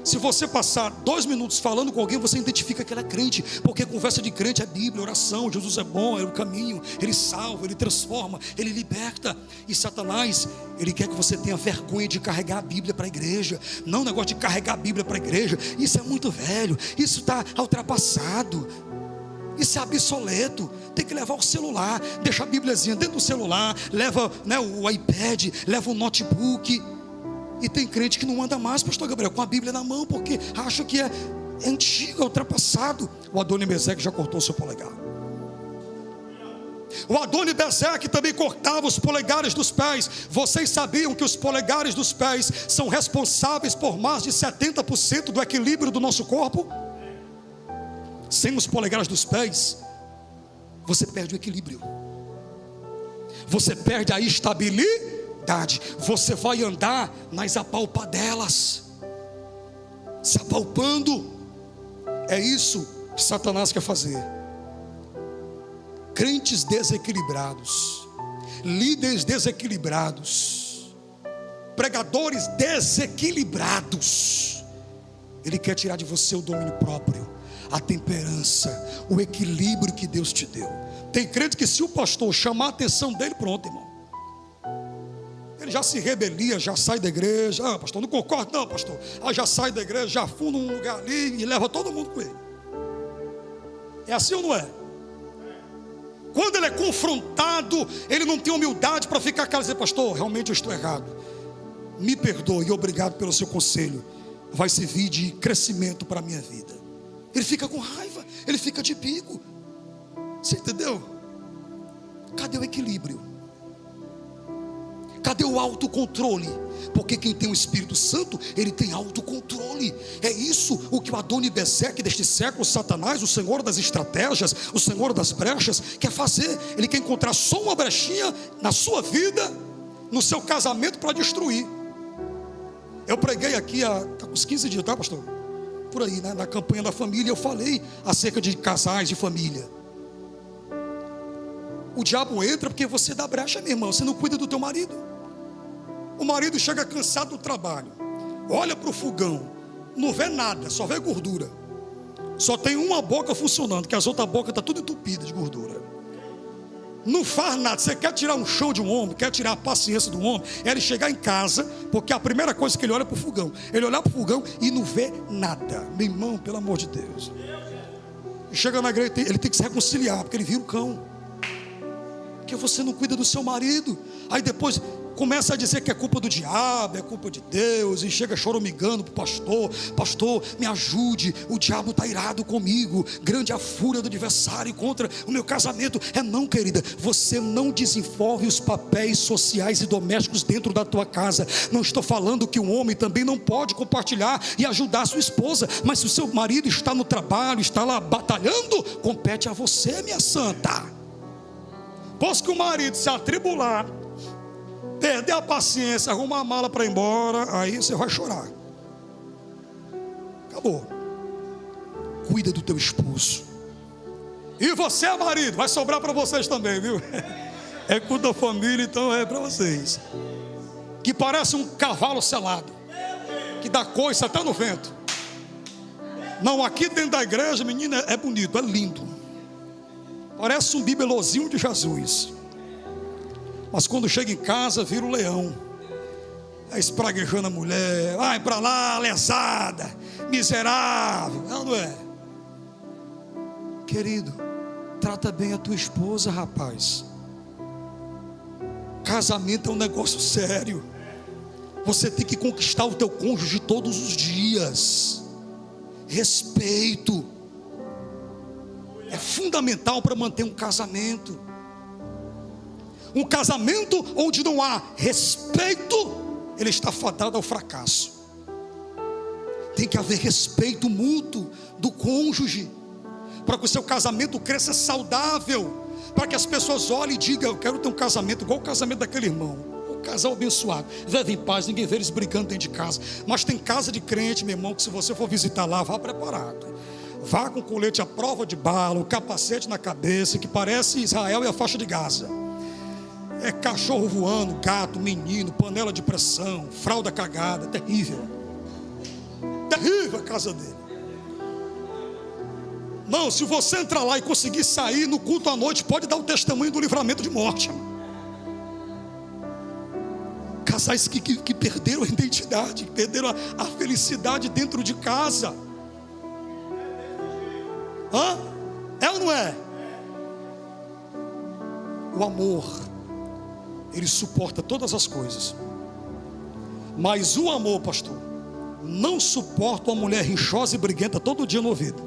[SPEAKER 1] Se você passar 2 minutos falando com alguém, você identifica que ele é crente, porque conversa de crente é Bíblia, oração. Jesus é bom, é o caminho, Ele salva, Ele transforma, Ele liberta. E Satanás, ele quer que você tenha vergonha de carregar a Bíblia para a igreja. Não, negócio de carregar a Bíblia para a igreja, isso é muito velho, isso está ultrapassado, isso é obsoleto. Tem que levar o celular, deixa a Bíbliazinha dentro do celular, leva, né, o iPad, leva o notebook. E tem crente que não anda mais, pastor Gabriel, com a Bíblia na mão, porque acha que é antigo, é ultrapassado. O Adoni-Bezeque já cortou o seu polegar. O Adoni-Bezeque também cortava os polegares dos pés. Vocês sabiam que os polegares dos pés são responsáveis por mais de 70% do equilíbrio do nosso corpo? Sem os polegares dos pés, você perde o equilíbrio, você perde a estabilidade. Você vai andar nas apalpadelas, se apalpando. É isso que Satanás quer fazer. Crentes desequilibrados, líderes desequilibrados, pregadores desequilibrados, ele quer tirar de você o domínio próprio, a temperança, o equilíbrio que Deus te deu. Tem crente que, se o pastor chamar a atenção dele, pronto, irmão, ele já se rebelia, já sai da igreja. Ah, pastor, não concordo não, pastor. Ah, já sai da igreja, já funda um lugar ali e leva todo mundo com ele. É assim ou não é? Quando ele é confrontado, ele não tem humildade para ficar calado e dizer: pastor, realmente eu estou errado, me perdoe e obrigado pelo seu conselho. vai servir de crescimento para a minha vida. Ele fica com raiva, ele fica de bico. Você entendeu? Cadê o equilíbrio? Cadê o autocontrole? Porque quem tem o Espírito Santo, ele tem autocontrole. É isso o que o Adoni-Bezeque deste século, Satanás, o senhor das estratégias, o senhor das brechas, quer fazer. Ele quer encontrar só uma brechinha na sua vida, no seu casamento, para destruir. Eu preguei aqui há uns 15 dias, tá, pastor? Por aí, né? Na campanha da família, eu falei acerca de casais, de família. O diabo entra porque você dá brecha, minha irmã. Você não cuida do teu marido. O marido chega cansado do trabalho, olha para o fogão, não vê nada, só vê gordura. Só tem uma boca funcionando, que as outras bocas estão tudo entupidas de gordura. Não faz nada. Você quer tirar um chão de um homem, quer tirar a paciência do homem, é ele chegar em casa, porque a primeira coisa que ele olha é para o fogão. Ele olhar para o fogão e não vê nada. Meu irmão, pelo amor de Deus. Chega na igreja, ele tem que se reconciliar, porque ele vira um cão. Porque você não cuida do seu marido. Aí depois começa a dizer que é culpa do diabo, é culpa de Deus, e chega choramingando para o pastor: pastor, me ajude, o diabo está irado comigo, grande a fúria do adversário contra o meu casamento. Não, querida, você não desenvolve os papéis sociais e domésticos dentro da tua casa. Não estou falando que um homem também não pode compartilhar e ajudar a sua esposa, mas se o seu marido está no trabalho, está lá batalhando, compete a você, minha santa. Pois que o marido se atribular, perder a paciência, arrumar a mala para ir embora, aí você vai chorar. Acabou. Cuida do teu esposo. E você, marido, vai sobrar para vocês também, viu? É culto da família, então é para vocês. Que parece um cavalo selado, que dá coice até no vento. Não, aqui dentro da igreja, menina, é bonito, é lindo. Parece um bibelozinho de Jesus. Mas quando chega em casa, vira o leão. É espraguejando a mulher. Vai para lá, lesada, miserável. Não é? Querido, trata bem a tua esposa, rapaz. Casamento é um negócio sério. Você tem que conquistar o teu cônjuge todos os dias. Respeito é fundamental para manter um casamento. Um casamento onde não há respeito, ele está fadado ao fracasso. Tem que haver respeito mútuo do cônjuge, para que o seu casamento cresça saudável, para que as pessoas olhem e digam: eu quero ter um casamento igual o casamento daquele irmão. Um casal abençoado, vive em paz, ninguém vê eles brigando dentro de casa. Mas tem casa de crente, meu irmão, que se você for visitar lá, vá preparado. Vá com colete à prova de bala, o capacete na cabeça, que parece Israel e a faixa de Gaza. É cachorro voando, gato, menino, panela de pressão, fralda cagada. Terrível. Terrível a casa dele. Não, se você entrar lá e conseguir sair no culto à noite, pode dar o testemunho do livramento de morte. Casais que perderam a identidade, que perderam a felicidade dentro de casa. É ou não é? O amor, ele suporta todas as coisas. Mas o amor, pastor, não suporta uma mulher rinchosa e briguenta todo dia no ouvido.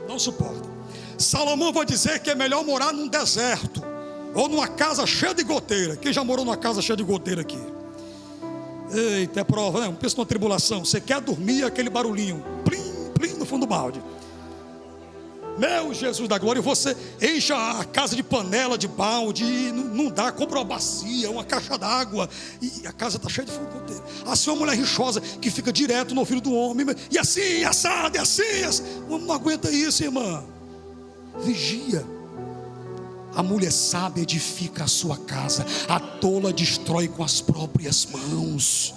[SPEAKER 1] Não suporta. Salomão vai dizer que é melhor morar num deserto ou numa casa cheia de goteira. Quem já morou numa casa cheia de goteira aqui? Eita, é prova, né? Pensa numa tribulação. Você quer dormir, aquele barulhinho, plim, plim no fundo do balde. Meu Jesus da glória, você enche a casa de panela, de balde, e não dá, compra uma bacia, uma caixa d'água, e a casa está cheia de fogoteiro. Assim uma mulher rixosa que fica direto no ouvido do homem, e assim, assado, e assim. O homem não aguenta isso, irmã. Vigia. A mulher sábia edifica a sua casa, a tola destrói com as próprias mãos.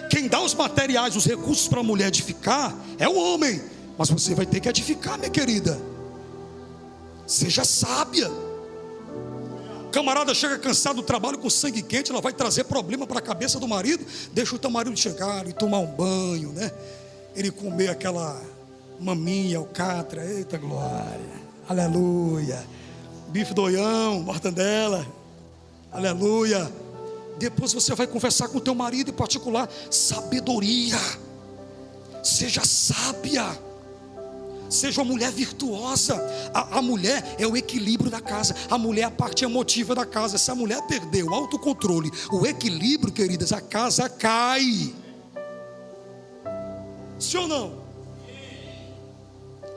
[SPEAKER 1] Quem dá os materiais, os recursos para a mulher edificar é o homem, mas você vai ter que edificar, minha querida. Seja sábia. Camarada chega cansado do trabalho com sangue quente, ela vai trazer problema para a cabeça do marido. Deixa o teu marido chegar e tomar um banho, né? Ele comer aquela maminha, alcatra, eita glória, aleluia. Bife doião, mortandela, aleluia. Depois você vai conversar com o teu marido em particular. Sabedoria. Seja sábia. Seja uma mulher virtuosa. A mulher é o equilíbrio da casa. A mulher é a parte emotiva da casa. Se a mulher perder o autocontrole, o equilíbrio, queridas, a casa cai. Sim ou não?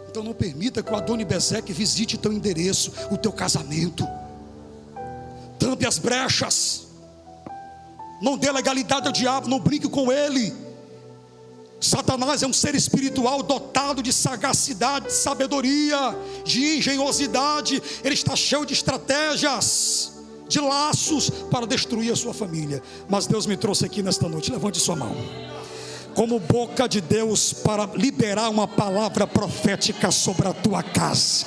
[SPEAKER 1] Então não permita que o Adoni-Bezeque visite teu endereço, o teu casamento. Tampe as brechas. Não dê legalidade ao diabo, não brinque com ele. Satanás é um ser espiritual dotado de sagacidade, de sabedoria, de engenhosidade. Ele está cheio de estratégias, de laços para destruir a sua família. Mas Deus me trouxe aqui nesta noite. Levante sua mão, como boca de Deus, para liberar uma palavra profética sobre a tua casa,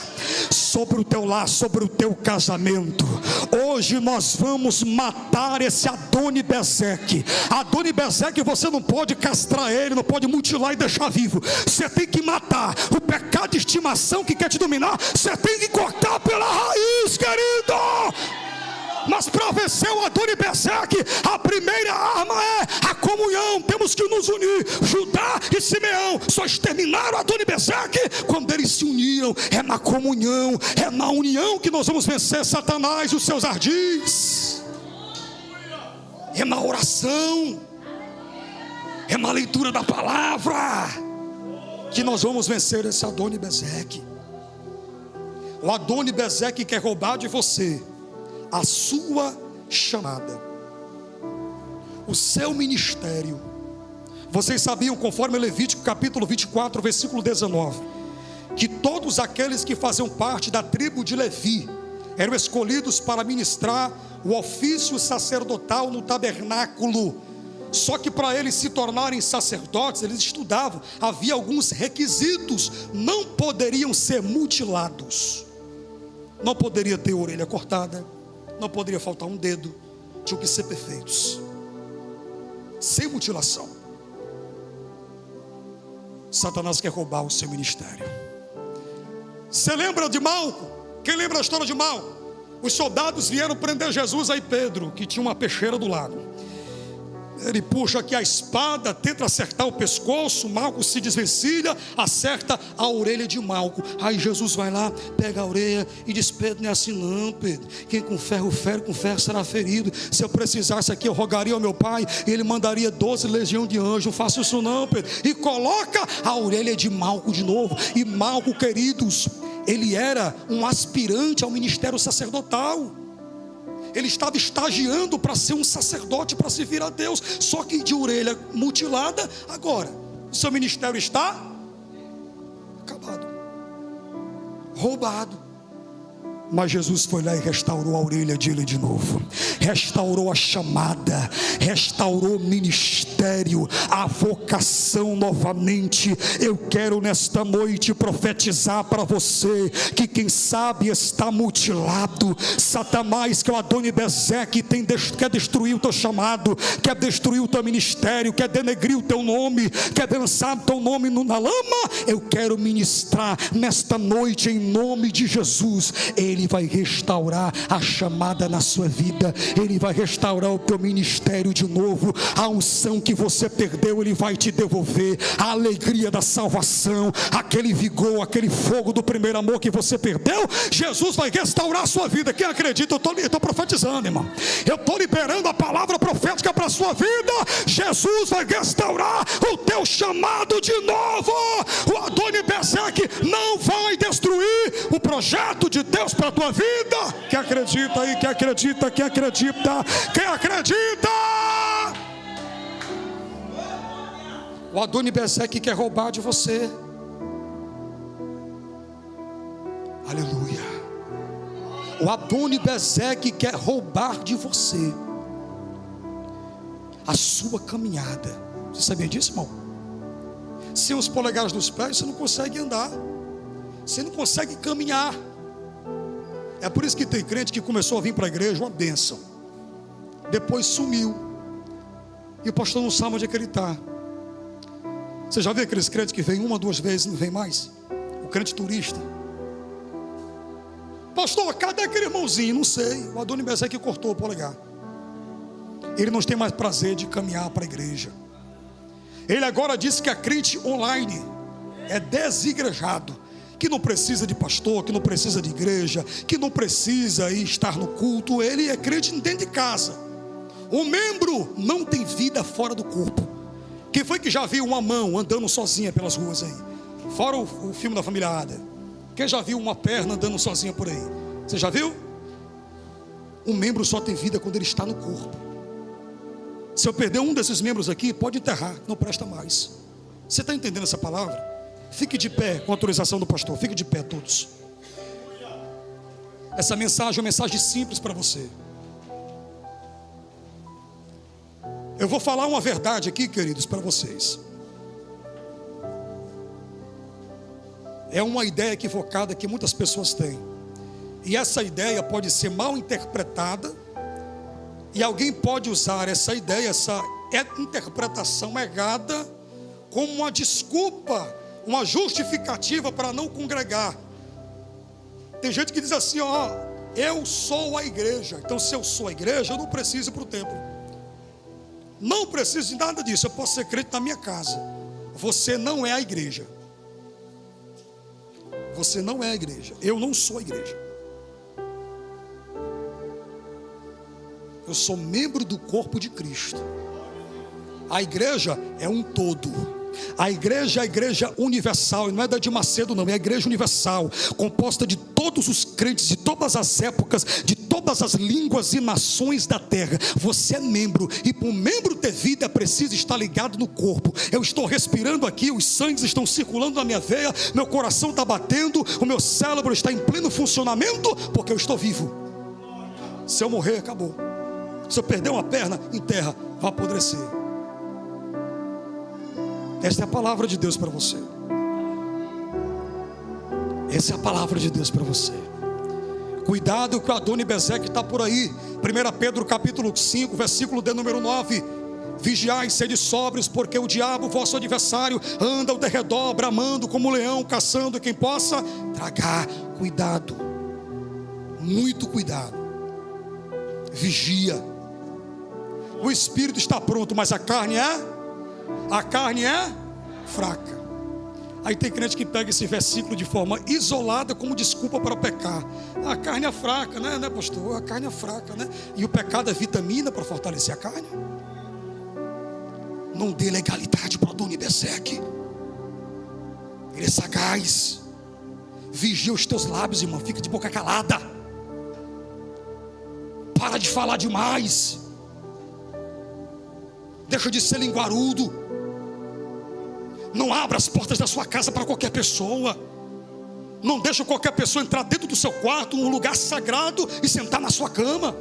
[SPEAKER 1] sobre o teu lar, sobre o teu casamento. Hoje nós vamos matar esse Adoni-Bezeque. Adoni-Bezeque, você não pode castrar ele, não pode mutilar e deixar vivo. Você tem que matar o pecado de estimação que quer te dominar. Você tem que cortar pela raiz, querido. Mas para vencer o Adoni-Bezeque, a primeira arma é a comunhão. Temos que nos unir. Judá e Simeão só exterminaram o Adoni-Bezeque quando eles se uniram. É na comunhão, é na união que nós vamos vencer Satanás e os seus ardis. É na oração, é na leitura da palavra que nós vamos vencer esse Adoni-Bezeque. O Adoni-Bezeque quer roubar de você a sua chamada, o seu ministério. Vocês sabiam, conforme Levítico capítulo 24, versículo 19, que todos aqueles que faziam parte da tribo de Levi eram escolhidos para ministrar o ofício sacerdotal no tabernáculo. Só que para eles se tornarem sacerdotes, eles estudavam, havia alguns requisitos. Não poderiam ser mutilados, não poderia ter orelha cortada, não poderia faltar um dedo, tinham que ser perfeitos, sem mutilação. Satanás quer roubar o seu ministério. Você lembra de Malco? Quem lembra da história de Malco? Os soldados vieram prender Jesus, aí Pedro, que tinha uma peixeira do lado, ele puxa aqui a espada, tenta acertar o pescoço. Malco se desvencilha, acerta a orelha de Malco. Aí Jesus vai lá, pega a orelha e diz: Pedro, não é assim não, Pedro. Quem com ferro fere, com ferro será ferido. Se eu precisasse aqui, eu rogaria ao meu pai, e ele mandaria 12 legiões de anjos. Não faço isso não, Pedro. E coloca a orelha de Malco de novo. E Malco, queridos, ele era um aspirante ao ministério sacerdotal. Ele estava estagiando para ser um sacerdote, para servir a Deus. Só que de orelha mutilada. Agora, o seu ministério está acabado, roubado. Mas Jesus foi lá e restaurou a orelha dele de novo, restaurou a chamada, restaurou o ministério, a vocação novamente. Eu quero nesta noite profetizar para você que quem sabe está mutilado. Satanás, que é o Adoni-Bezeque, quer destruir o teu chamado, quer destruir o teu ministério, quer denegrir o teu nome, quer lançar o teu nome na lama. Eu quero ministrar nesta noite em nome de Jesus. Ele vai restaurar a chamada na sua vida, Ele vai restaurar o teu ministério de novo. A unção que você perdeu, Ele vai te devolver. A alegria da salvação, aquele vigor, aquele fogo do primeiro amor que você perdeu, Jesus vai restaurar a sua vida. Quem acredita? Eu estou profetizando, irmão. Eu estou liberando a palavra profética para a sua vida. Jesus vai restaurar o teu chamado de novo. O Adoni-Bezeque não vai destruir o projeto de Deus para a tua vida. Quem acredita aí? Quem acredita? Quem acredita? Quem acredita? O Adoni-Bezeque quer roubar de você. Aleluia. O Adoni-Bezeque quer roubar de você a sua caminhada. Você sabia disso, irmão? Sem os polegares dos pés você não consegue andar, você não consegue caminhar. É por isso que tem crente que começou a vir para a igreja, uma bênção, depois sumiu, e o pastor não sabe onde é que ele está. Você já viu aqueles crentes que vêm uma, duas vezes e não vem mais? O crente turista. Pastor, cadê aquele irmãozinho? Não sei. O Adoni-Bezeque cortou o polegar. Ele não tem mais prazer de caminhar para a igreja. Ele agora disse que é crente online, é desigrejado, que não precisa de pastor, que não precisa de igreja, que não precisa ir estar no culto. Ele é crente dentro de casa. O membro não tem vida fora do corpo. Quem foi que já viu uma mão andando sozinha pelas ruas aí? Fora o filme da família Ada. Quem já viu uma perna andando sozinha por aí? Você já viu? Um membro só tem vida quando ele está no corpo. Se eu perder um desses membros aqui, pode enterrar, não presta mais. Você está entendendo essa palavra? Fique de pé, com a autorização do pastor. Fique de pé todos. Essa mensagem é uma mensagem simples para você. Eu vou falar uma verdade aqui, queridos, para vocês. É uma ideia equivocada que muitas pessoas têm. E essa ideia pode ser mal interpretada. E alguém pode usar essa ideia, essa interpretação errada, como uma desculpa, uma justificativa para não congregar. Tem gente que diz assim, ó, eu sou a igreja. Então se eu sou a igreja, eu não preciso ir para o templo. Não preciso de nada disso, eu posso ser crente na minha casa. Você não é a igreja. Você não é a igreja. Eu não sou a igreja. Eu sou membro do corpo de Cristo. A igreja é um todo. A igreja é a igreja universal, e não é da de Macedo não, é a igreja universal, composta de todos os crentes, de todas as épocas, de todas as línguas e nações da terra. Você é membro, e para um membro ter vida, precisa estar ligado no corpo. Eu estou respirando aqui, os sangues estão circulando na minha veia, meu coração está batendo, o meu cérebro está em pleno funcionamento, porque eu estou vivo. Se eu morrer, acabou. Se eu perder uma perna, enterra, vai apodrecer. Esta é a palavra de Deus para você. Essa é a palavra de Deus para você. Cuidado que o Adoni-Bezeque está por aí. 1 Pedro capítulo 5, versículo de número 9. Vigiai, sede sóbrios, porque o diabo, vosso adversário, anda ao derredor, bramando como leão, caçando quem possa tragar. Cuidado, muito cuidado. Vigia. O espírito está pronto, mas a carne é fraca. Aí tem crente que pega esse versículo de forma isolada como desculpa para pecar. A carne é fraca, né pastor? A carne é fraca, né? E o pecado é vitamina para fortalecer a carne. Não dê legalidade para o Adoni-Bezeque. Ele é sagaz. Vigia os teus lábios, irmão. Fica de boca calada. Para de falar demais. Deixa de ser linguarudo. Não abra as portas da sua casa para qualquer pessoa. Não deixe qualquer pessoa entrar dentro do seu quarto, um lugar sagrado, e sentar na sua cama.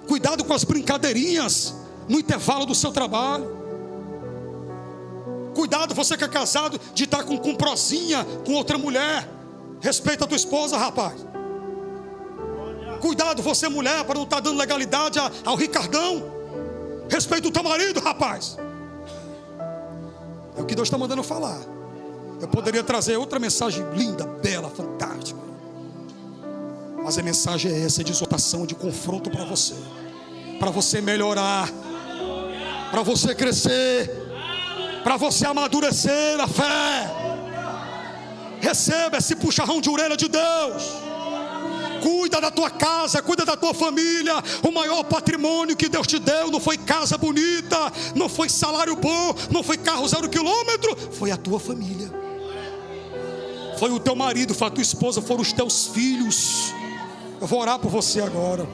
[SPEAKER 1] Cuidado com as brincadeirinhas no intervalo do seu trabalho. Cuidado, você que é casado, de estar com prosinha com outra mulher. Respeita a tua esposa, rapaz. Cuidado, você mulher, para não estar dando legalidade ao Ricardão. Respeita o teu marido, rapaz. É o que Deus está mandando falar. Eu poderia trazer outra mensagem linda, bela, fantástica, mas a mensagem é essa, de exortação, de confronto para você melhorar, para você crescer, para você amadurecer na fé. Receba esse puxarrão de orelha de Deus. Cuida da tua casa, cuida da tua família. O maior patrimônio que Deus te deu não foi casa bonita, não foi salário bom, não foi carro 0 quilômetro, foi a tua família. Foi o teu marido, foi a tua esposa, foram os teus filhos. Eu vou orar por você agora.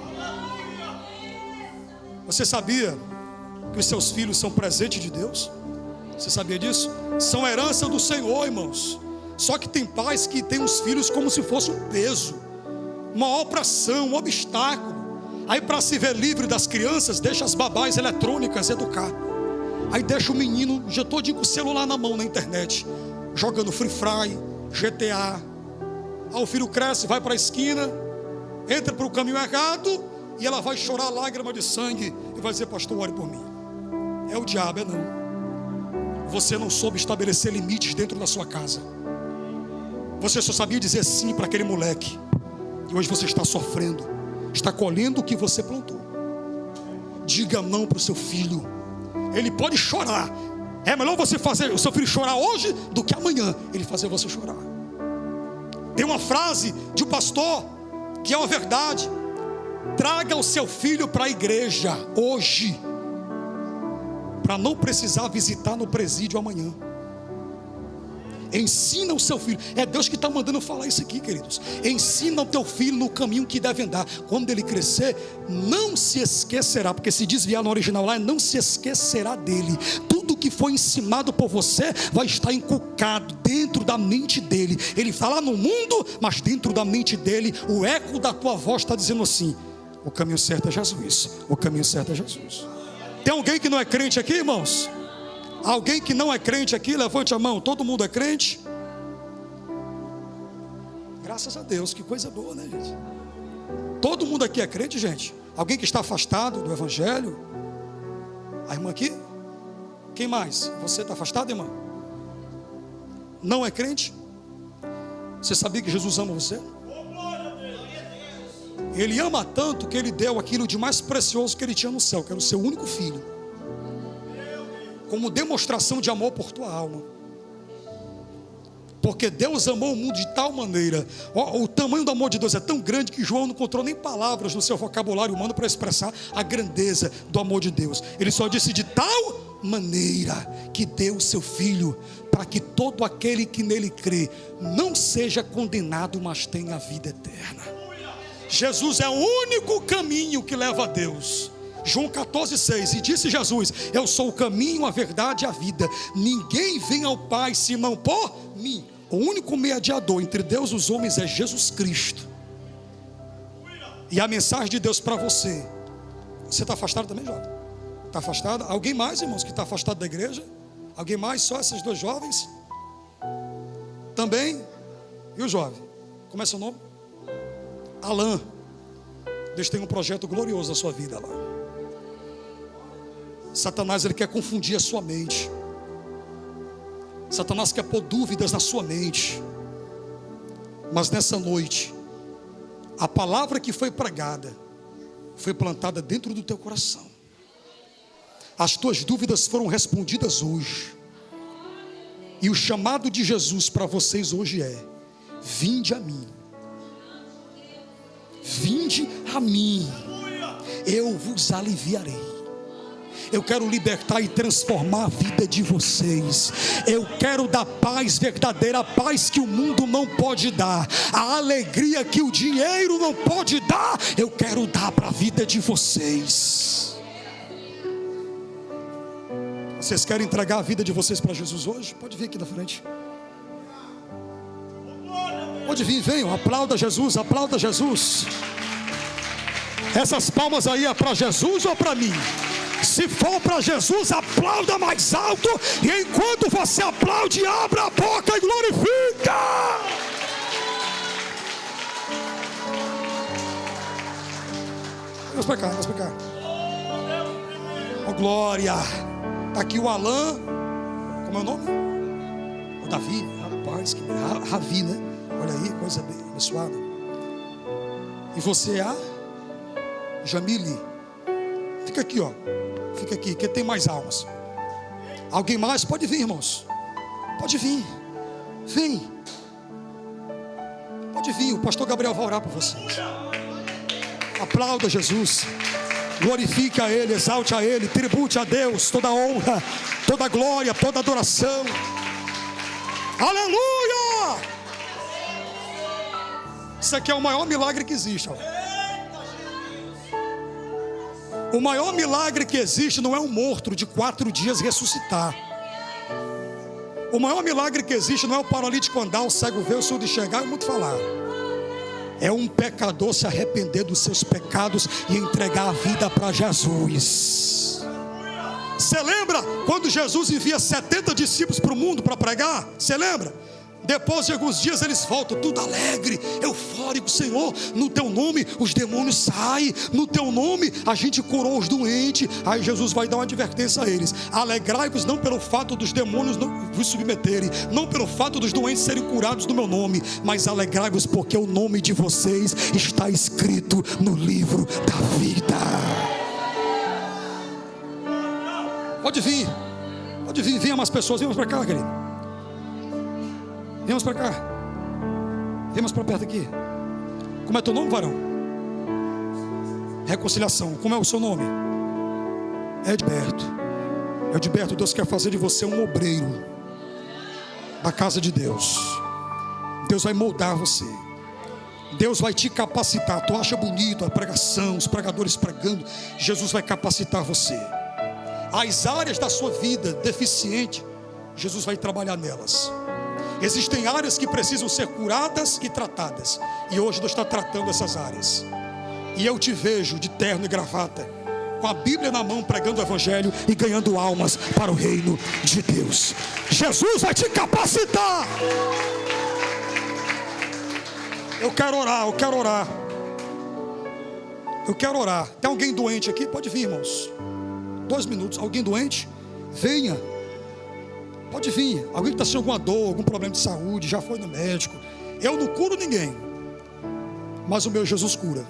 [SPEAKER 1] Você sabia que os seus filhos são presente de Deus? Você sabia disso? São herança do Senhor, irmãos. Só que tem pais que têm os filhos como se fosse um peso, uma opressão, um obstáculo. Aí, para se ver livre das crianças, deixa as babás eletrônicas educar. Aí deixa o menino já todinho com o celular na mão, na internet, jogando Free Fire, GTA. Aí o filho cresce, vai para a esquina, entra para o caminho errado, e ela vai chorar lágrima de sangue e vai dizer: pastor, ore por mim. É o diabo, é não. Você não soube estabelecer limites dentro da sua casa. Você só sabia dizer sim para aquele moleque. E hoje você está sofrendo, está colhendo o que você plantou. Diga não para o seu filho. Ele pode chorar, É melhor você fazer o seu filho chorar hoje do que amanhã ele fazer você chorar. Tem uma frase de um pastor que é uma verdade: traga o seu filho para a igreja hoje, para não precisar visitar no presídio amanhã. Ensina o seu filho. É Deus que está mandando eu falar isso aqui, queridos. Ensina o teu filho no caminho que deve andar. Quando ele crescer, não se esquecerá, porque se desviar no original lá, não se esquecerá dele. Tudo que foi ensinado por você vai estar inculcado dentro da mente dele. Ele está lá no mundo, mas dentro da mente dele, o eco da tua voz está dizendo assim: o caminho certo é Jesus. O caminho certo é Jesus. Tem alguém que não é crente aqui, irmãos? Alguém que não é crente aqui, levante a mão. Todo mundo é crente? Graças a Deus, que coisa boa, né, gente? Todo mundo aqui é crente, gente? Alguém que está afastado do evangelho? A irmã aqui? Quem mais? Você está afastado, irmã? Não é crente? Você sabia que Jesus ama você? Ele ama tanto que ele deu aquilo de mais precioso que ele tinha no céu, que era o seu único filho, como demonstração de amor por tua alma. Porque Deus amou o mundo de tal maneira, o tamanho do amor de Deus é tão grande que João não encontrou nem palavras no seu vocabulário humano para expressar a grandeza do amor de Deus. Ele só disse: de tal maneira que deu o seu filho, para que todo aquele que nele crê não seja condenado, mas tenha a vida eterna. Jesus é o único caminho que leva a Deus. João 14,6, e disse Jesus: eu sou o caminho, a verdade e a vida. Ninguém vem ao Pai senão por mim. O único mediador entre Deus e os homens é Jesus Cristo. E a mensagem de Deus para você: você está afastado também, jovem? Está afastado? Alguém mais, irmãos, que está afastado da igreja? Alguém mais? Só esses dois jovens? Também? E o jovem? Como é seu nome? Alan. Deus tem um projeto glorioso na sua vida lá. Satanás, ele quer confundir a sua mente. Satanás quer pôr dúvidas na sua mente. Mas nessa noite, a palavra que foi pregada foi plantada dentro do teu coração. As tuas dúvidas foram respondidas hoje. E o chamado de Jesus para vocês hoje é: vinde a mim. Vinde a mim, eu vos aliviarei. Eu quero libertar e transformar a vida de vocês. Eu quero dar paz verdadeira, a paz que o mundo não pode dar, a alegria que o dinheiro não pode dar. Eu quero dar para a vida de vocês. Vocês querem entregar a vida de vocês para Jesus hoje? Pode vir aqui na frente. Pode vir, venham, aplauda Jesus, aplauda Jesus. Essas palmas aí é para Jesus ou para mim? Se for para Jesus, aplauda mais alto. E enquanto você aplaude, abra a boca e glorifica. Vamos para cá, vamos para cá. Oh, glória. Está aqui o Alan. Como é o nome? O Davi. Rapaz, que Ravi, né? Olha aí, coisa bem abençoada. E você é a Jamile. Fica aqui, ó. Fica aqui, que tem mais almas. Alguém mais? Pode vir, irmãos. Pode vir. Vem. Pode vir, o pastor Gabriel vai orar por vocês. Aplauda Jesus. Glorifique a Ele, exalte a Ele, tribute a Deus toda honra, toda glória, toda adoração. Aleluia! Isso aqui é o maior milagre que existe, ó. O maior milagre que existe não é um morto de 4 dias ressuscitar. O maior milagre que existe não é o paralítico andar, o cego ver, o surdo enxergar e o mudo falar. É um pecador se arrepender dos seus pecados e entregar a vida para Jesus. Você lembra quando Jesus envia 70 discípulos para o mundo para pregar? Você lembra? Depois de alguns dias eles voltam tudo alegre, eufórico. Senhor, no teu nome os demônios saem, no teu nome a gente curou os doentes. Aí Jesus vai dar uma advertência a eles: alegrai-vos não pelo fato dos demônios não vos submeterem, não pelo fato dos doentes serem curados no meu nome, mas alegrai-vos porque o nome de vocês está escrito no livro da vida. Pode vir, Pode vir, venha mais pessoas, venhamos para cá, querido. Venhamos para cá. Venhamos para perto aqui. Como é teu nome, varão? Reconciliação. Como é o seu nome? Edberto. Edberto, Deus quer fazer de você um obreiro da casa de Deus. Deus vai moldar você. Deus vai te capacitar. Tu acha bonito a pregação, os pregadores pregando? Jesus vai capacitar você. As áreas da sua vida deficiente, Jesus vai trabalhar nelas. Existem áreas que precisam ser curadas e tratadas, e hoje Deus está tratando essas áreas. E eu te vejo de terno e gravata, com a Bíblia na mão, pregando o Evangelho e ganhando almas para o reino de Deus. Jesus vai te capacitar. Eu quero orar, eu quero orar. Eu quero orar. Tem alguém doente aqui? Pode vir, irmãos. 2 minutos. Alguém doente? Venha. Pode vir. Alguém que está sem alguma dor, algum problema de saúde, já foi no médico. Eu não curo ninguém, mas o meu Jesus cura.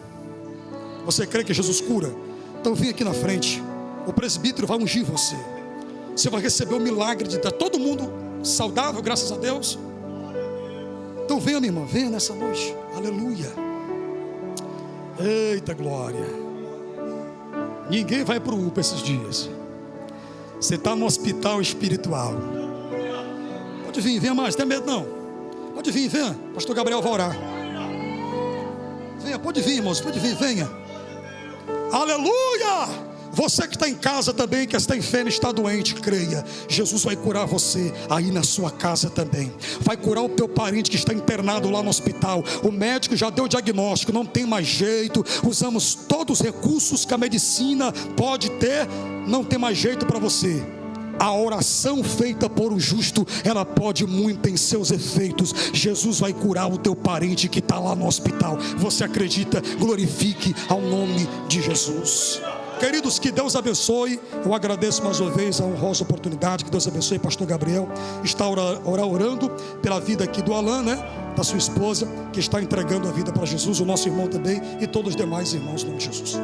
[SPEAKER 1] Você crê que Jesus cura? Então vem aqui na frente. O presbítero vai ungir você. Você vai receber o milagre de estar todo mundo saudável, graças a Deus. Então venha, minha irmã, venha nessa noite. Aleluia. Eita glória. Ninguém vai para o UPA esses dias. Você está no hospital espiritual. Pode vir, venha mais, não tem medo não. Pode vir, venha. Pastor Gabriel vai orar. Venha, pode vir, irmãos, pode vir, venha. Aleluia. Você que está em casa também, que está enfermo, está doente, creia. Jesus vai curar você aí na sua casa também. Vai curar o teu parente que está internado lá no hospital. O médico já deu o diagnóstico, não tem mais jeito. Usamos todos os recursos que a medicina pode ter, não tem mais jeito para você. A oração feita por um justo, ela pode muito em seus efeitos. Jesus vai curar o teu parente que está lá no hospital. Você acredita? Glorifique ao nome de Jesus. Queridos, que Deus abençoe. Eu agradeço mais uma vez a honrosa oportunidade. Que Deus abençoe, pastor Gabriel. Está orando pela vida aqui do Alan, né? Da sua esposa, que está entregando a vida para Jesus. O nosso irmão também e todos os demais irmãos, em nome de Jesus.